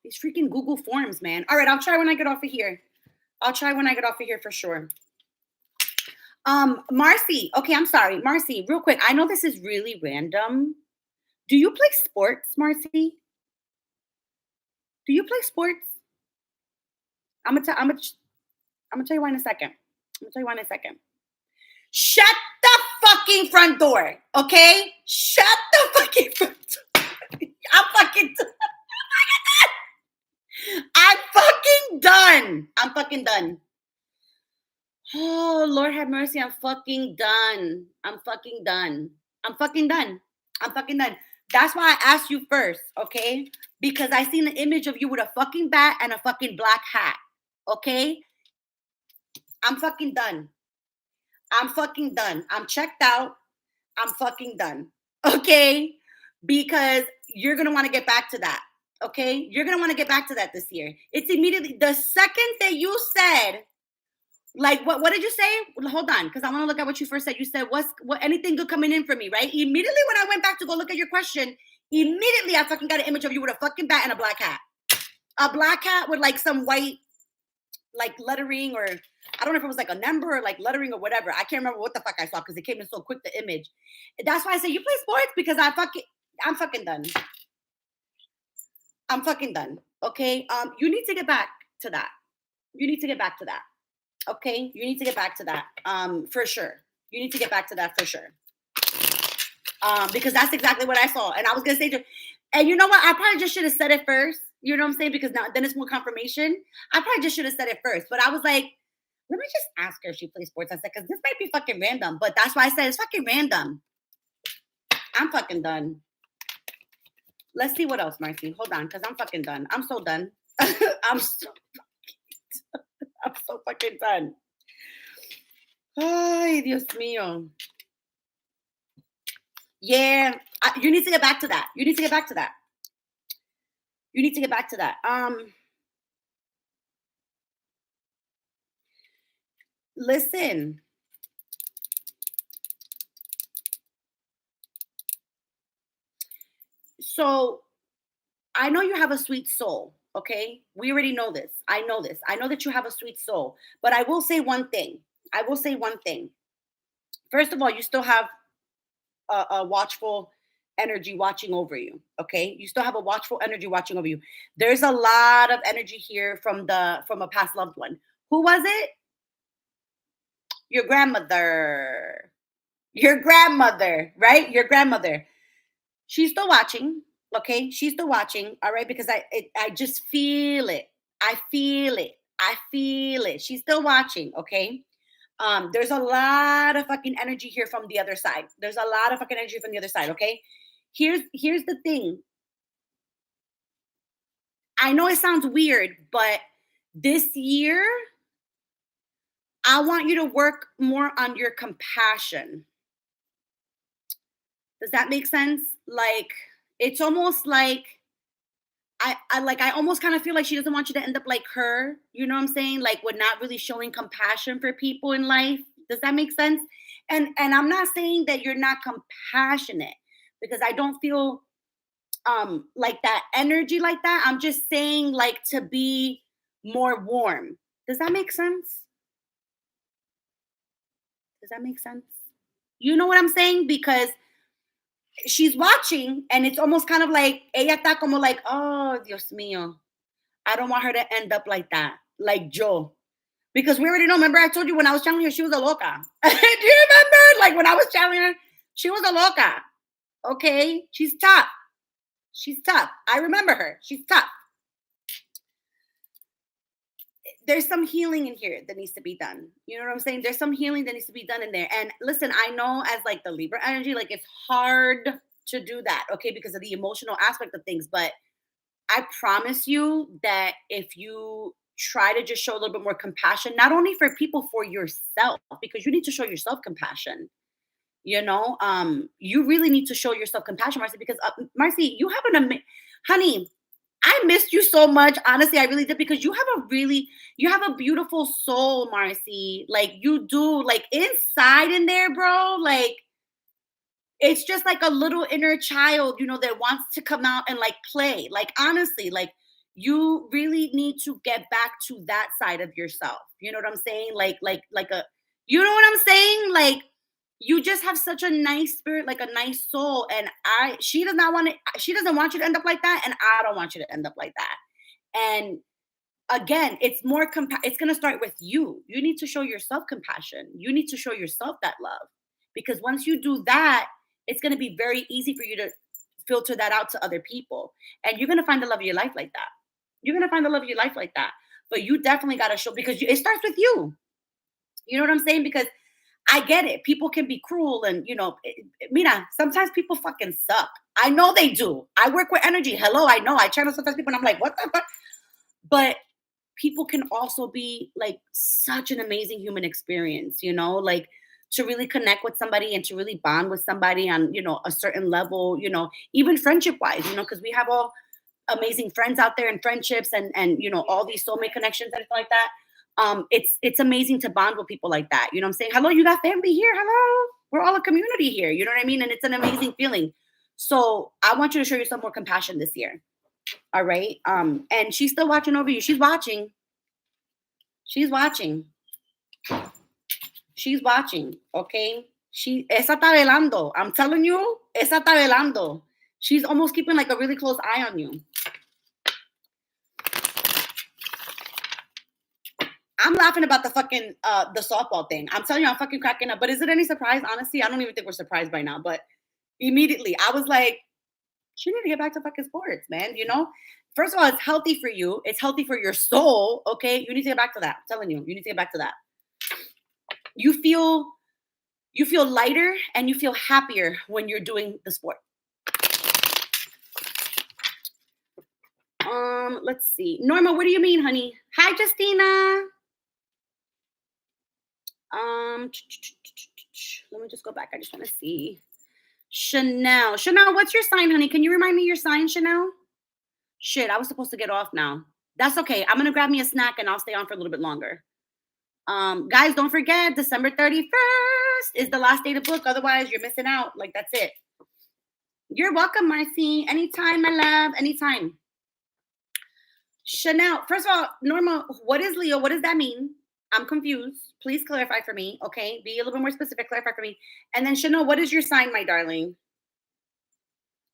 These freaking Google Forms, man. All right, I'll try when I get off of here. For sure. Marcy. Okay, I'm sorry. Marcy, real quick. I know this is really random. Do you play sports, Marcy? Do you play sports? I'm gonna tell you why in a second. Shut the fucking front door, okay? Shut the fucking front door. I'm fucking done. Oh, Lord have mercy. I'm fucking done. That's why I asked you first, okay? Because I seen an image of you with a fucking bat and a fucking black hat, okay? I'm fucking done. I'm checked out. I'm fucking done, okay? Because you're going to want to get back to that, okay? You're going to want to get back to that this year. It's immediately, the second that you said, like, what did you say? Hold on, because I want to look at what you first said. You said, what anything good coming in for me, right? Immediately when I went back to go look at your question, immediately I fucking got an image of you with a fucking bat and a black hat. A black hat with like some white, like lettering, or I don't know if it was like a number or like lettering or whatever. I can't remember what the fuck I saw because it came in so quick, the image. That's why I say you play sports, because I'm fucking done. Okay. You need to get back to that. Okay. You need to get back to that. For sure. You need to get back to that for sure. Because that's exactly what I saw. And I was gonna say and you know what? I probably just should have said it first. You know what I'm saying? Because now then it's more confirmation. I probably just should have said it first. But I was like, let me just ask her if she plays sports. I said, because this might be fucking random. But that's why I said it's fucking random. I'm fucking done. Let's see what else, Marcy. Hold on, because I'm fucking done. I'm so done. I'm so fucking done. Ay, Dios mío. Yeah, you need to get back to that. You need to get back to that. You need to get back to that. Listen. So I know you have a sweet soul. Okay, we already know this. I know this. I know that you have a sweet soul. But I will say one thing. I will say one thing. First of all, you still have a watchful energy watching over you. Okay, you still have a watchful energy watching over you. There's a lot of energy here from a past loved one. Who was it? Your grandmother. Your grandmother, right? Your grandmother. She's still watching. Okay, she's still watching. All right, because I just feel it. I feel it. I feel it. She's still watching. Okay. There's a lot of fucking energy here from the other side. There's a lot of fucking energy from the other side. Okay. Here's the thing. I know it sounds weird, but this year I want you to work more on your compassion. Does that make sense? Like it's almost like I almost kind of feel like she doesn't want you to end up like her. You know what I'm saying? Like with not really showing compassion for people in life. Does that make sense? And I'm not saying that you're not compassionate because I don't feel like that energy like that. I'm just saying like to be more warm. Does that make sense? Does that make sense? You know what I'm saying? Because she's watching and it's almost kind of like ella está como like, oh Dios mío. I don't want her to end up like that, like Joe. Because we already know. Remember, I told you when I was telling her she was a loca. Do you remember? Like when I was telling her she was a loca. Okay, she's tough. She's tough. I remember her. She's tough. There's some healing in here that needs to be done. You know what I'm saying? There's some healing that needs to be done in there. And listen, I know as like the Libra energy, like it's hard to do that, okay, because of the emotional aspect of things. But I promise you that if you try to just show a little bit more compassion, not only for people, for yourself, because you need to show yourself compassion. You really need to show yourself compassion, Marcy, because Marcy, you have honey. I missed you so much. Honestly, I really did because you have a beautiful soul, Marcy. Like you do, like inside in there, bro. Like it's just like a little inner child, that wants to come out and like play. Like honestly, like you really need to get back to that side of yourself. You know what I'm saying? You know what I'm saying? Like you just have such a nice spirit, like a nice soul. And she doesn't want you to end up like that. And I don't want you to end up like that. And again, it's going to start with you. You need to show yourself compassion. You need to show yourself that love because once you do that, it's going to be very easy for you to filter that out to other people. And you're going to find the love of your life like that. You're going to find the love of your life like that. But you definitely got to show because it starts with you. You know what I'm saying? Because I get it. People can be cruel and, mira, sometimes people fucking suck. I know they do. I work with energy. Hello, I know. I channel sometimes people and I'm like, what the fuck? But people can also be like such an amazing human experience, like to really connect with somebody and to really bond with somebody on, a certain level, even friendship wise, because we have all amazing friends out there and friendships and all these soulmate connections and stuff like that. It's amazing to bond with people like that. You know what I'm saying? Hello, you got family here. Hello. We're all a community here. You know what I mean? And it's an amazing feeling. So I want you to show yourself more compassion this year. All right. And she's still watching over you. She's watching. She's watching. She's watching. Okay. Esa está velando. I'm telling you, esa está velando. She's almost keeping like a really close eye on you. I'm laughing about the fucking the softball thing. I'm telling you, I'm fucking cracking up. But is it any surprise? Honestly, I don't even think we're surprised by now. But immediately, I was like, she need to get back to fucking sports, man. First of all, it's healthy for you. It's healthy for your soul. Okay, you need to get back to that. I'm telling you, you need to get back to that. You feel lighter and you feel happier when you're doing the sport. Let's see. Norma, what do you mean, honey? Hi, Justina. Let me just go back. I just want to see. Chanel. Chanel, what's your sign, honey? Can you remind me your sign, Chanel? Shit, I was supposed to get off now. That's okay. I'm gonna grab me a snack and I'll stay on for a little bit longer. Guys, don't forget December 31st is the last day to book. Otherwise, you're missing out. Like that's it. You're welcome, Marcy. Anytime, my love. Anytime. Chanel. First of all, Norma, what is Leo? What does that mean? I'm confused. Please clarify for me. Okay. Be a little bit more specific. Clarify for me. And then Chanel, what is your sign, my darling?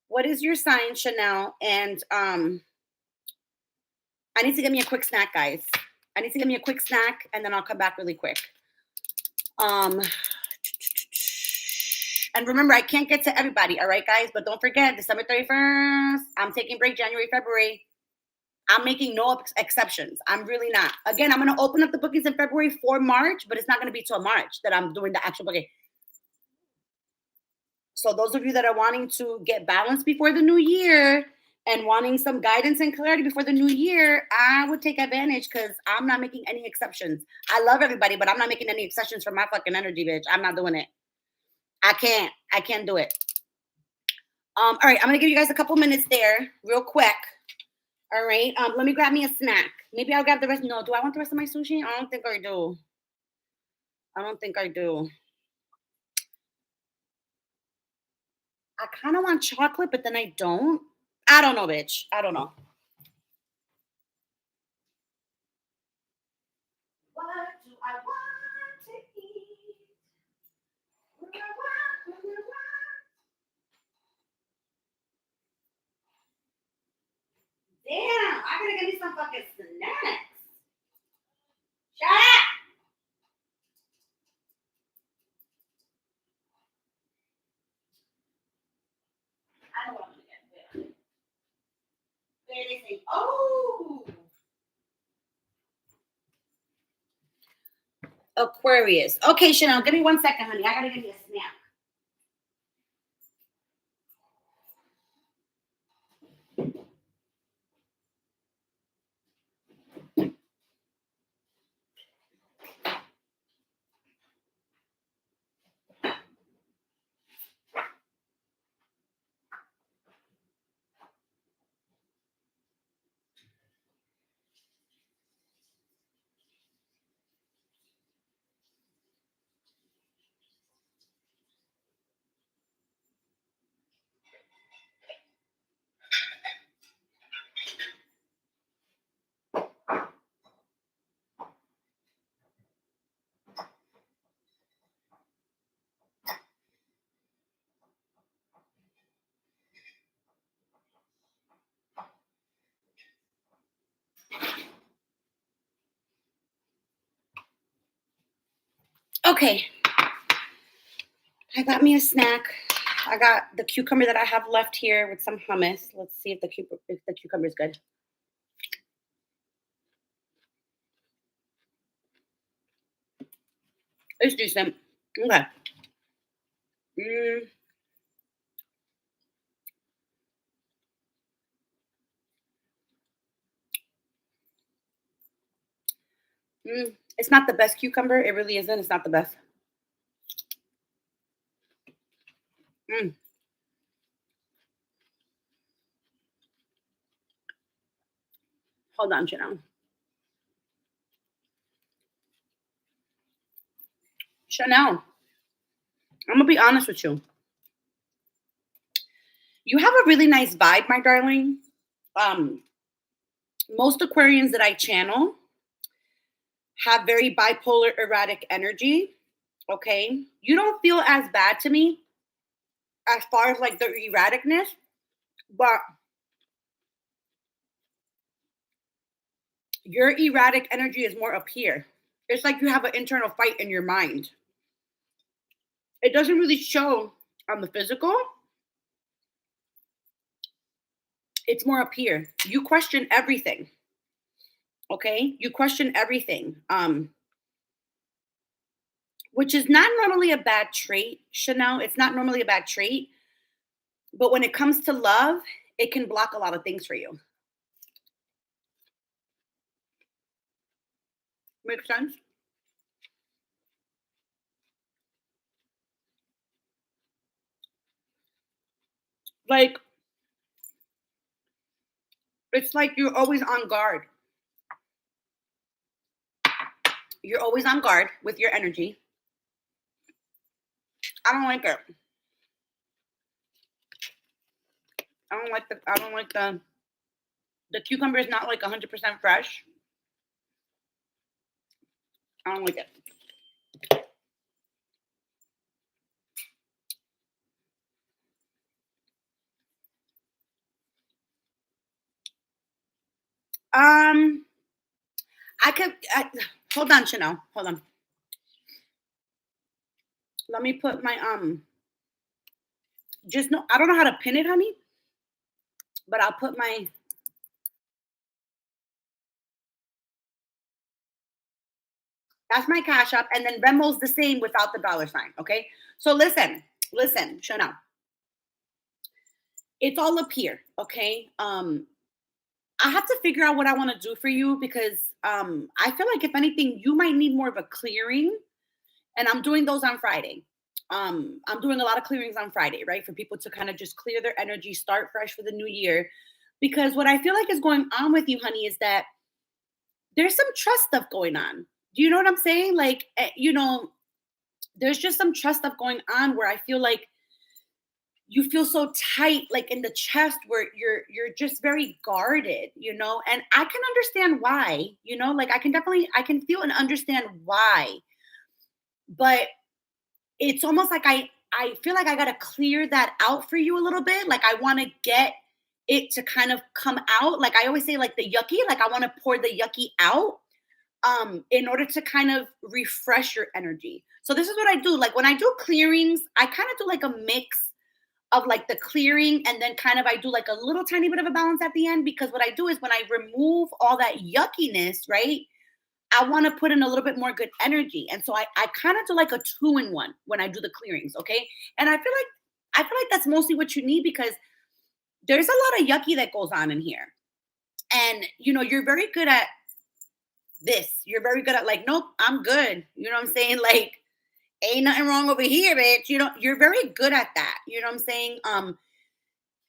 What is your sign, Chanel? And I need to get me a quick snack, guys. I need to get me a quick snack and then I'll come back really quick. And remember, I can't get to everybody, all right, guys? But don't forget, December 31st, I'm taking break January, February. I'm making no exceptions. I'm really not. Again, I'm going to open up the bookings in February for March, but it's not going to be till March that I'm doing the actual booking. So those of you that are wanting to get balanced before the new year and wanting some guidance and clarity before the new year, I would take advantage because I'm not making any exceptions. I love everybody, but I'm not making any exceptions for my fucking energy, bitch. I'm not doing it. I can't do it. All right, I'm gonna give you guys a couple minutes there, real quick. All right. Let me grab me a snack. Maybe I'll grab the rest. No, do I want the rest of my sushi? I don't think I do. I kind of want chocolate, but then I don't. I don't know, bitch. I don't know. What do I want to eat? What do I want? What do I want? Damn, I gotta get me some fucking snacks. Shut up. I know what I'm gonna get. Where they say, oh, Aquarius. Okay, Chanel, give me 1 second, honey. I gotta give you a snack. Okay, I got me a snack. I got the cucumber that I have left here with some hummus. Let's see if the cucumber is good. It's decent. Okay. It's not the best cucumber. It really isn't. It's not the best. Hold on, Chanel. Chanel, I'm gonna be honest with you. You have a really nice vibe, my darling. Most Aquarians that I channel have very bipolar, erratic energy. Okay, you don't feel as bad to me as far as like the erraticness, but your erratic energy is more up here. It's like you have an internal fight in your mind. It doesn't really show on the physical. It's more up here. You question everything. Okay? You question everything. Which is not normally a bad trait, Chanel. It's not normally a bad trait. But when it comes to love, it can block a lot of things for you. Make sense? Like, it's like you're always on guard. You're always on guard with your energy. I don't like it. I don't like the cucumber is not like 100% fresh. I don't like it. Um, hold on, Chanel. Hold on. Let me put my just no, I don't know how to pin it, honey, but I'll put my that's my cash app, and then Venmo's the same without the dollar sign. Okay. So listen, Chanel. It's all up here. Okay. I have to figure out what I want to do for you because I feel like if anything, you might need more of a clearing, and I'm doing those on Friday. I'm doing a lot of clearings on Friday, right? For people to kind of just clear their energy, start fresh for the new year. Because what I feel like is going on with you, honey, is that there's some trust stuff going on. Do you know what I'm saying? Like, there's just some trust stuff going on where I feel like you feel so tight, like in the chest, where you're just very guarded, and I can understand why, like I can feel and understand why, but it's almost like I feel like I got to clear that out for you a little bit. Like I want to get it to kind of come out. Like I always say, like the yucky, like I want to pour the yucky out in order to kind of refresh your energy. So this is what I do. Like when I do clearings, I kind of do like a mix of like the clearing, and then kind of I do like a little tiny bit of a balance at the end, because what I do is when I remove all that yuckiness, right? I want to put in a little bit more good energy. And so I kind of do like a 2-in-1 when I do the clearings, okay? And I feel like that's mostly what you need, because there's a lot of yucky that goes on in here. And you're very good at this. You're very good at like, nope, I'm good. You know what I'm saying? Like, ain't nothing wrong over here, bitch. You're very good at that. You know what I'm saying?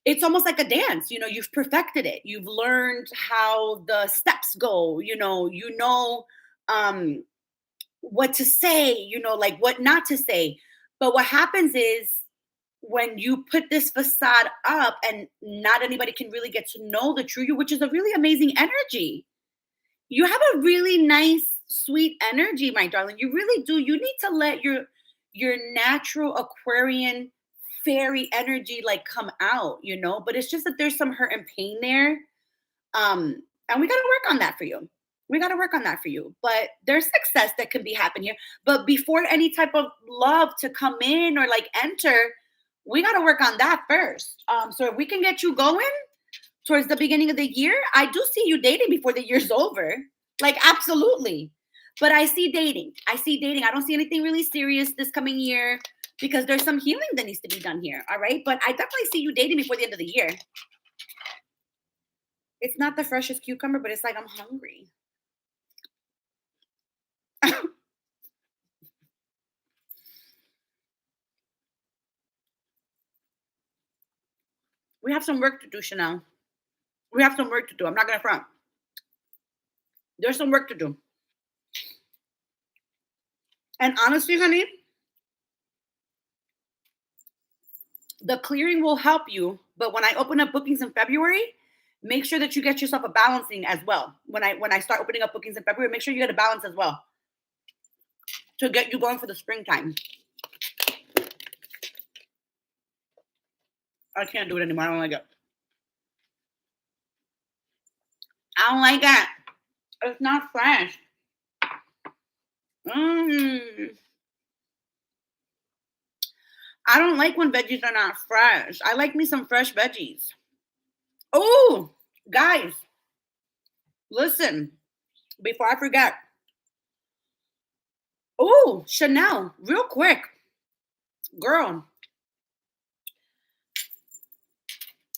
It's almost like a dance. You've perfected it. You've learned how the steps go. Um, what to say, like what not to say. But what happens is when you put this facade up and not anybody can really get to know the true you, which is a really amazing energy. You have a really nice, sweet energy, my darling. You really do. You need to let your natural Aquarian fairy energy like come out, but it's just that there's some hurt and pain there. And we got to work on that for you. We got to work on that for you. But there's success that can be happen here. But before any type of love to come in or like enter, we got to work on that first. So if we can get you going towards the beginning of the year, I do see you dating before the year's over. Like, absolutely. But I see dating. I don't see anything really serious this coming year, because there's some healing that needs to be done here. All right. But I definitely see you dating before the end of the year. It's not the freshest cucumber, but it's like I'm hungry. We have some work to do, Chanel. We have some work to do. I'm not going to front. There's some work to do. And honestly, honey, the clearing will help you. But when I open up bookings in February, make sure that you get yourself a balancing as well. When I start opening up bookings in February, make sure you get a balance as well to get you going for the springtime. I can't do it anymore. I don't like it. I don't like it. It's not fresh. I don't like when veggies are not fresh. I like me some fresh veggies. Oh, guys, listen, before I forget. Oh, Chanel, real quick. Girl,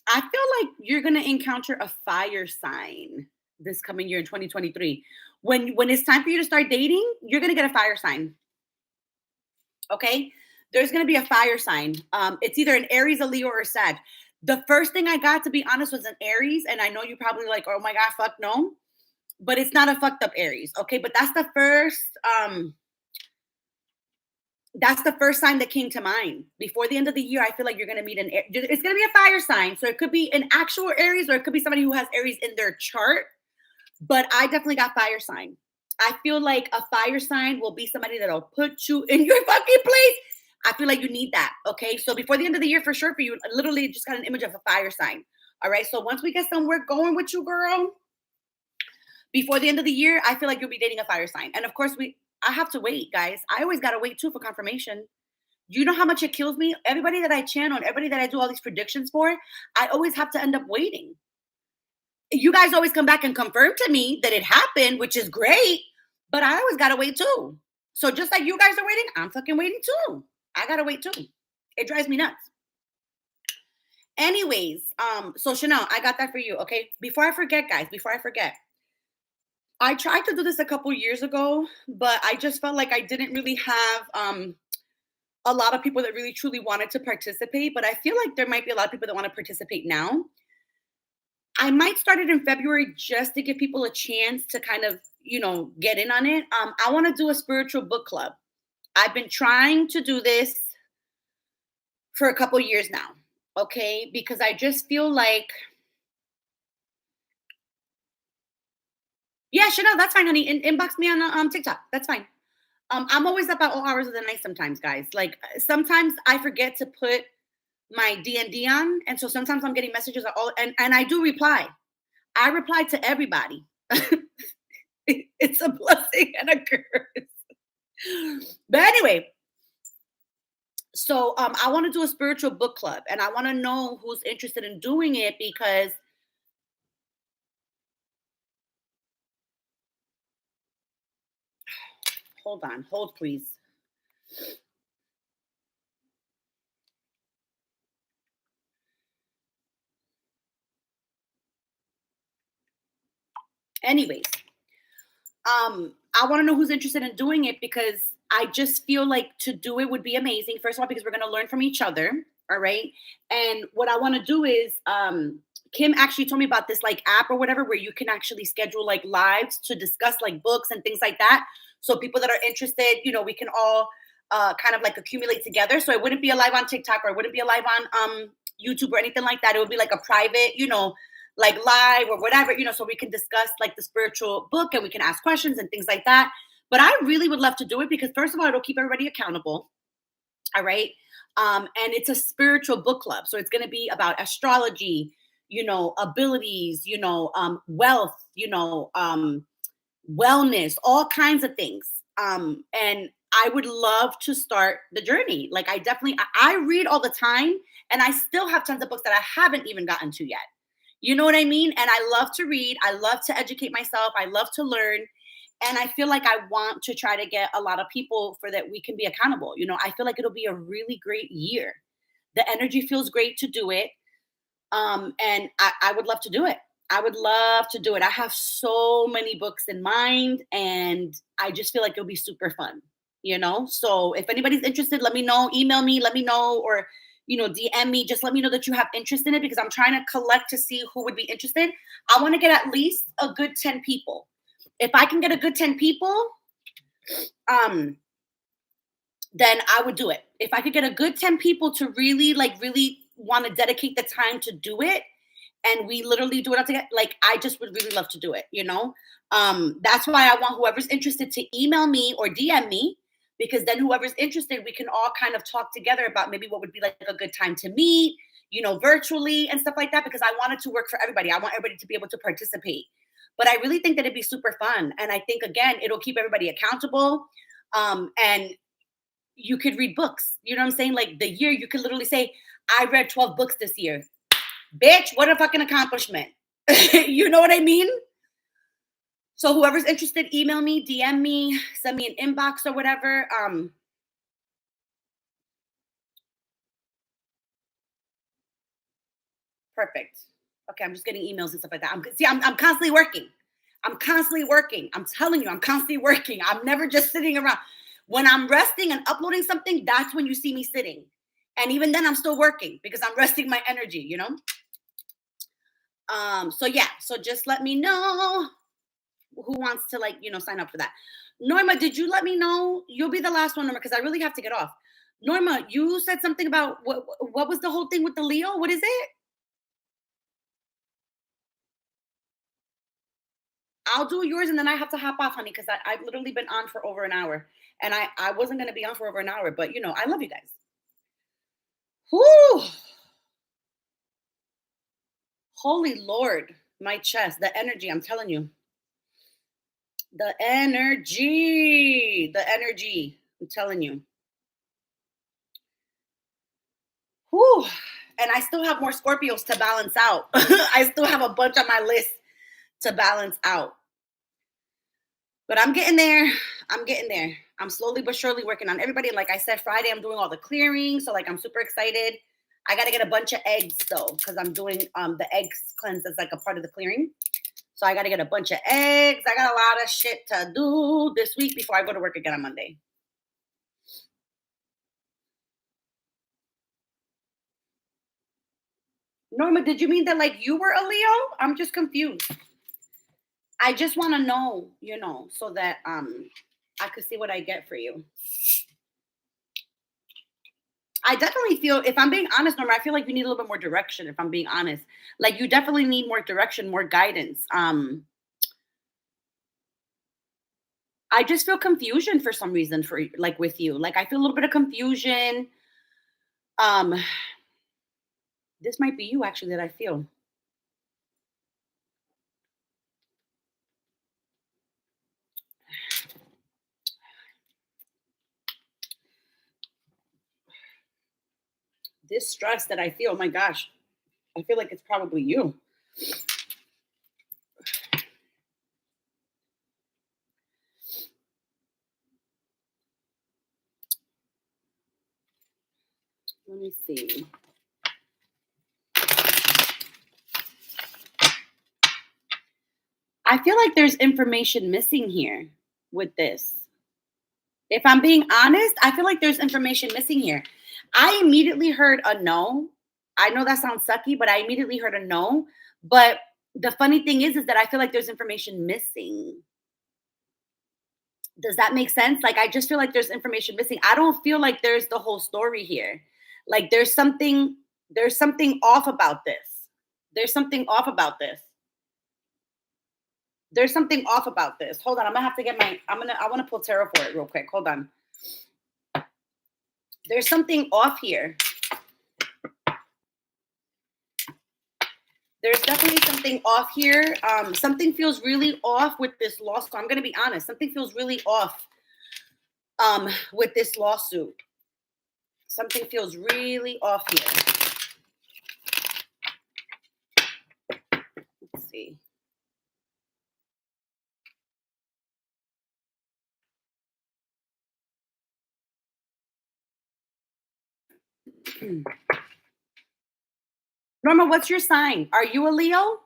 I feel like you're going to encounter a fire sign this coming year in 2023. When it's time for you to start dating, you're going to get a fire sign. Okay? There's going to be a fire sign. It's either an Aries, a Leo, or a Sag. The first thing I got, to be honest, was an Aries, and I know you probably like, oh my god, fuck no, but it's not a fucked up Aries, okay? But that's the first sign that came to mind. Before the end of the year, I feel like you're gonna meet it's gonna be a fire sign, so it could be an actual Aries, or it could be somebody who has Aries in their chart. But I definitely got fire sign. I feel like a fire sign will be somebody that'll put you in your fucking place. I feel like you need that. Okay. So before the end of the year, for sure, for you, I literally just got an image of a fire sign. All right. So once we get somewhere going with you, girl, before the end of the year, I feel like you'll be dating a fire sign. And of course, I have to wait, guys. I always gotta wait too for confirmation. You know how much it kills me? Everybody that I channel and everybody that I do all these predictions for, I always have to end up waiting. You guys always come back and confirm to me that it happened, which is great, but I always gotta wait too. So just like you guys are waiting, I'm fucking waiting too. I gotta wait too. It drives me nuts. Anyways, so Chanel, I got that for you. Okay. Before I forget, guys, before I forget, I tried to do this a couple years ago, but I just felt like I didn't really have a lot of people that really truly wanted to participate. But I feel like there might be a lot of people that want to participate now. I might start it in February just to give people a chance to kind of, get in on it. I want to do a spiritual book club. I've been trying to do this for a couple years now, okay? Because I just feel like, yeah, Chanel, that's fine, honey. Inbox me on TikTok. That's fine. I'm always up at all hours of the night sometimes, guys. Like sometimes I forget to put my D&D on, and so sometimes I'm getting messages at all, and I do reply. I reply to everybody. It's a blessing and a curse. But anyway, so I want to do a spiritual book club, and I want to know who's interested in doing it because hold please. Anyways, I want to know who's interested in doing it because I just feel like to do it would be amazing. First of all, because we're going to learn from each other. All right. And what I want to do is, Kim actually told me about this like app or whatever where you can actually schedule like lives to discuss like books and things like that. So people that are interested, we can all kind of like accumulate together. So it wouldn't be a live on TikTok or it wouldn't be a live on YouTube or anything like that. It would be like a private, like live or whatever, so we can discuss like the spiritual book and we can ask questions and things like that. But I really would love to do it because first of all, it'll keep everybody accountable. All right. And it's a spiritual book club. So it's going to be about astrology, abilities, wealth, wellness, all kinds of things. And I would love to start the journey. Like I read all the time and I still have tons of books that I haven't even gotten to yet. You know what I mean? And I love to read. I love to educate myself. I love to learn. And I feel like I want to try to get a lot of people for that we can be accountable. I feel like it'll be a really great year. The energy feels great to do it. And I would love to do it. I would love to do it. I have so many books in mind and I just feel like it'll be super fun. So if anybody's interested, let me know, email me, let me know, or DM me, just let me know that you have interest in it because I'm trying to collect to see who would be interested. I want to get at least a good 10 people. If I can get a good 10 people, then I would do it. If I could get a good 10 people to really want to dedicate the time to do it and we literally do it all together, like I just would really love to do it, That's why I want whoever's interested to email me or DM me because then whoever's interested, we can all kind of talk together about maybe what would be like a good time to meet, virtually and stuff like that, because I want it to work for everybody. I want everybody to be able to participate. But I really think that it'd be super fun. And I think, again, it'll keep everybody accountable. And you could read books. You know what I'm saying? Like the year, you could literally say, I read 12 books this year. Bitch, what a fucking accomplishment. You know what I mean? So whoever's interested, email me, DM me, send me an inbox or whatever. Perfect. Okay, I'm just getting emails and stuff like that. I'm constantly working. I'm constantly working. I'm telling you, I'm constantly working. I'm never just sitting around. When I'm resting and uploading something, that's when you see me sitting. And even then I'm still working because I'm resting my energy, So yeah, so just let me know who wants to, like, sign up for that. Norma, did you let me know? You'll be the last one, Norma, because I really have to get off. Norma, you said something about what was the whole thing with the Leo? What is it? I'll do yours and then I have to hop off, honey, because I've literally been on for over an hour. And I wasn't gonna be on for over an hour, but I love you guys. Whoo! Holy Lord, my chest, the energy, I'm telling you. The energy, I'm telling you. Whew. And I still have more Scorpios to balance out. I still have a bunch on my list to balance out. But I'm getting there. I'm getting there. I'm slowly but surely working on everybody. And like I said, Friday, I'm doing all the clearing. So like I'm super excited. I gotta get a bunch of eggs though, because I'm doing the eggs cleanse as like a part of the clearing. So I gotta get a bunch of eggs. I got a lot of shit to do this week before I go to work again on Monday. Norma, did you mean that like you were a Leo? I'm just confused. I just want to know, so that I could see what I get for you. I definitely feel, if I'm being honest, Norma, I feel like you need a little bit more direction. If I'm being honest, like you definitely need more direction, more guidance. I just feel confusion for some reason for like with you. Like I feel a little bit of confusion. Um, this might be you actually that I feel. This stress that I feel, oh my gosh, I feel like it's probably you. Let me see. I feel like there's information missing here with this. If I'm being honest, I feel like there's information missing here. I immediately heard a no. I know that sounds sucky, but I immediately heard a no. But the funny thing is that I feel like there's information missing. Does that make sense? Like, I just feel like there's information missing. I don't feel like there's the whole story here. Like, there's something off about this. There's something off about this. There's something off about this. Hold on, I'm gonna have to get I want to pull tarot for it real quick. Hold on. There's something off here. There's definitely something off here. Something feels really off with this lawsuit. I'm gonna be honest. Something feels really off with this lawsuit. Something feels really off here. Let's see. Norma, what's your sign? Are you a Leo?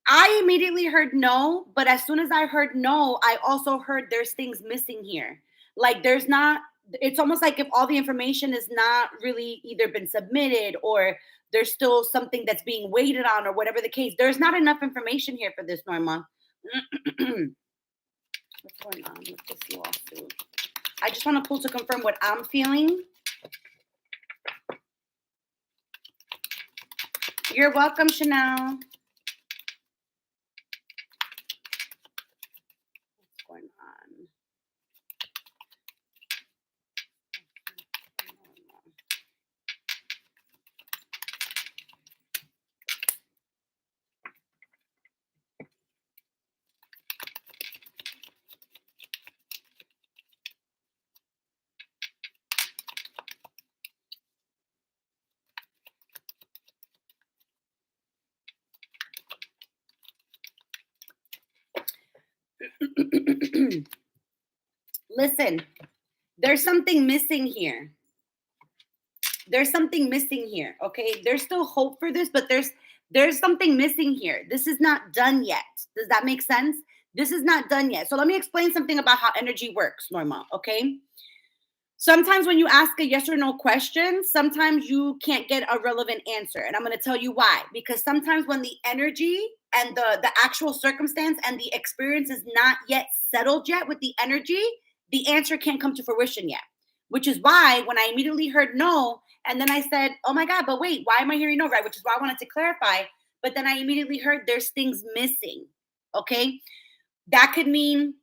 I immediately heard no, but as soon as I heard no, I also heard there's things missing here. Like there's not, it's almost like if all the information is not really either been submitted or there's still something that's being waited on or whatever the case. There's not enough information here for this, Norma. What's going on with this lawsuit? I just want to pull to confirm what I'm feeling. You're welcome, Chanel. What's going on? Listen, there's something missing here. There's something missing here. Okay, there's still hope for this, but there's something missing here. This is not done yet. Does that make sense? This is not done yet. So let me explain something about how energy works, Norma. Okay. Sometimes when you ask a yes or no question, sometimes you can't get a relevant answer. And I'm going to tell you why. Because sometimes when the energy and the actual circumstance and the experience is not yet settled yet with the energy, the answer can't come to fruition yet. Which is why when I immediately heard no, and then I said, oh my God, but wait, why am I hearing no, right? Which is why I wanted to clarify. But then I immediately heard there's things missing. Okay. That could mean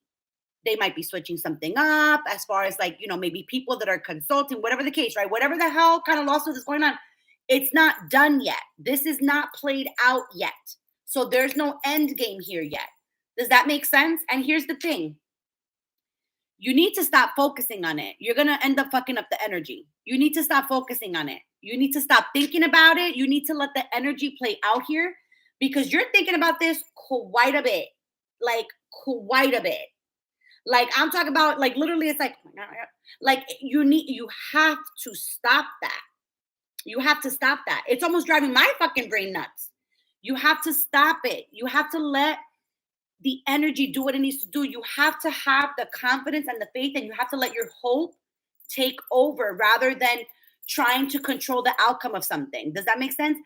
they might be switching something up as far as like, maybe people that are consulting, whatever the case, right? Whatever the hell kind of lawsuit is going on, it's not done yet. This is not played out yet. So there's no end game here yet. Does that make sense? And here's the thing. You need to stop focusing on it. You're going to end up fucking up the energy. You need to stop focusing on it. You need to stop thinking about it. You need to let the energy play out here because you're thinking about this quite a bit. Like quite a bit. Like I'm talking about, like literally, it's like you have to stop that. You have to stop that. It's almost driving my fucking brain nuts. You have to stop it. You have to let the energy do what it needs to do. You have to have the confidence and the faith, and you have to let your hope take over rather than trying to control the outcome of something. Does that make sense?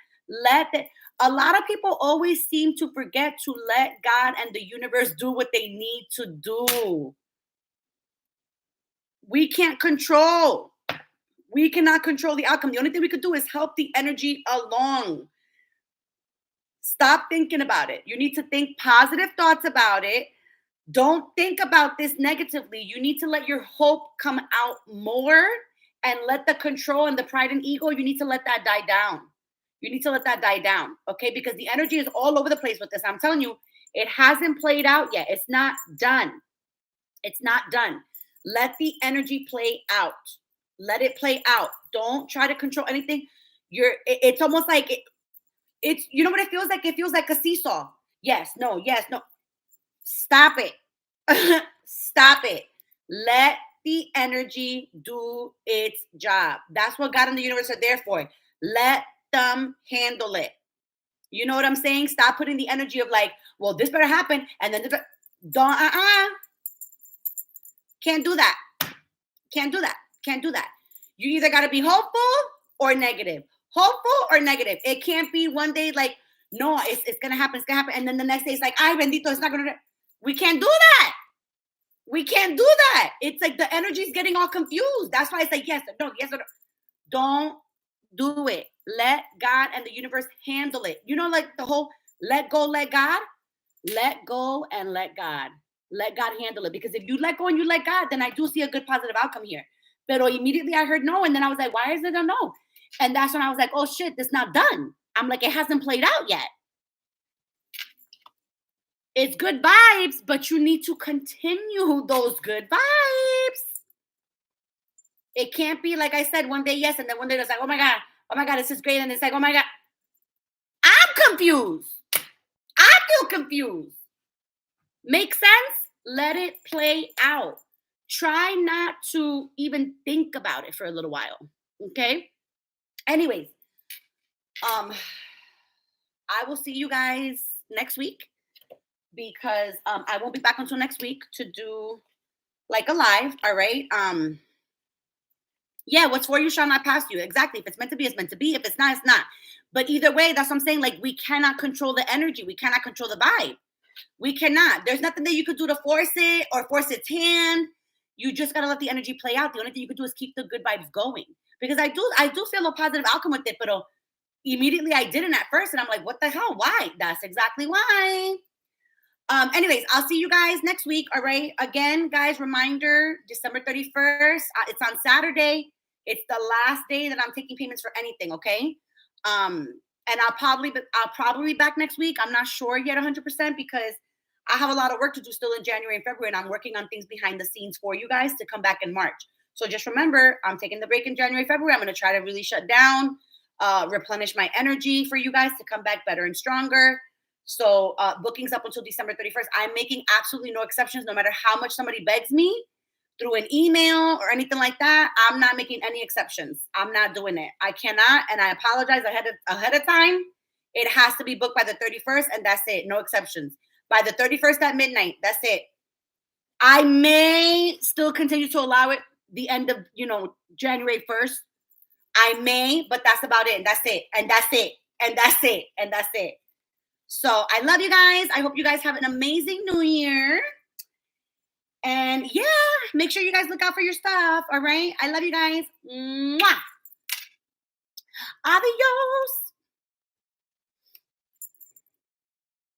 A lot of people always seem to forget to let God and the universe do what they need to do. We can't control. We cannot control the outcome. The only thing we could do is help the energy along. Stop thinking about it. You need to think positive thoughts about it. Don't think about this negatively. You need to let your hope come out more and let the control and the pride and ego, you need to let that die down. You need to let that die down, okay? Because the energy is all over the place with this. I'm telling you, it hasn't played out yet. It's not done. It's not done. Let the energy play out. Let it play out. Don't try to control anything. It's almost like it's you know what it feels like? It feels like a seesaw. Yes, no. Stop it. Stop it. Let the energy do its job. That's what God and the universe are there for. Let them handle it. You know what I'm saying? Stop putting the energy of like, well, this better happen, and then don't can't do that. Can't do that. Can't do that. You either got to be hopeful or negative. Hopeful or negative. It can't be one day like, no, it's gonna happen. It's gonna happen, and then the next day it's like, ay bendito, it's not gonna. We can't do that. We can't do that. It's like the energy is getting all confused. That's why it's like yes or no, yes or no. Don't do it. Let God and the universe handle it. You know, like the whole let go, let God. Let go and let God. Let God handle it. Because if you let go and you let God, then I do see a good positive outcome here. But immediately I heard no. And then I was like, why is it a no? And that's when I was like, oh shit, this not done. I'm like, it hasn't played out yet. It's good vibes, but you need to continue those good vibes. It can't be like I said, one day yes, and then one day it's like, oh my God, this is great. And it's like, oh my God, I'm confused. I feel confused. Make sense? Let it play out. Try not to even think about it for a little while. Okay? Anyways, I will see you guys next week because I won't be back until next week to do like a live. All right. Yeah, what's for you shall not pass you. Exactly. If it's meant to be, it's meant to be. If it's not, it's not. But either way, that's what I'm saying. Like, we cannot control the energy. We cannot control the vibe. We cannot. There's nothing that you could do to force it or force its hand. You just gotta let the energy play out. The only thing you could do is keep the good vibes going. Because I do feel a positive outcome with it, but immediately I didn't at first, and I'm like, what the hell? Why? That's exactly why. Anyways, I'll see you guys next week. All right. Again, guys, reminder, December 31st. It's on Saturday. It's the last day that I'm taking payments for anything. Okay. And I'll probably be back next week. I'm not sure yet 100% because I have a lot of work to do still in January and February, and I'm working on things behind the scenes for you guys to come back in March. So just remember, I'm taking the break in January, February. I'm going to try to really shut down, replenish my energy for you guys to come back better and stronger. So bookings up until December 31st. I'm making absolutely no exceptions, no matter how much somebody begs me through an email or anything like that. I'm not making any exceptions. I'm not doing it. I cannot, and I apologize ahead of time. It has to be booked by the 31st, and that's it. No exceptions. By the 31st at midnight, that's it. I may still continue to allow it the end of, January 1st. I may, but that's about it. And that's it. And that's it. And that's it. And that's it. So I love you guys. I hope you guys have an amazing new year. And yeah, make sure you guys look out for your stuff. All right. I love you guys. Mwah. Adios.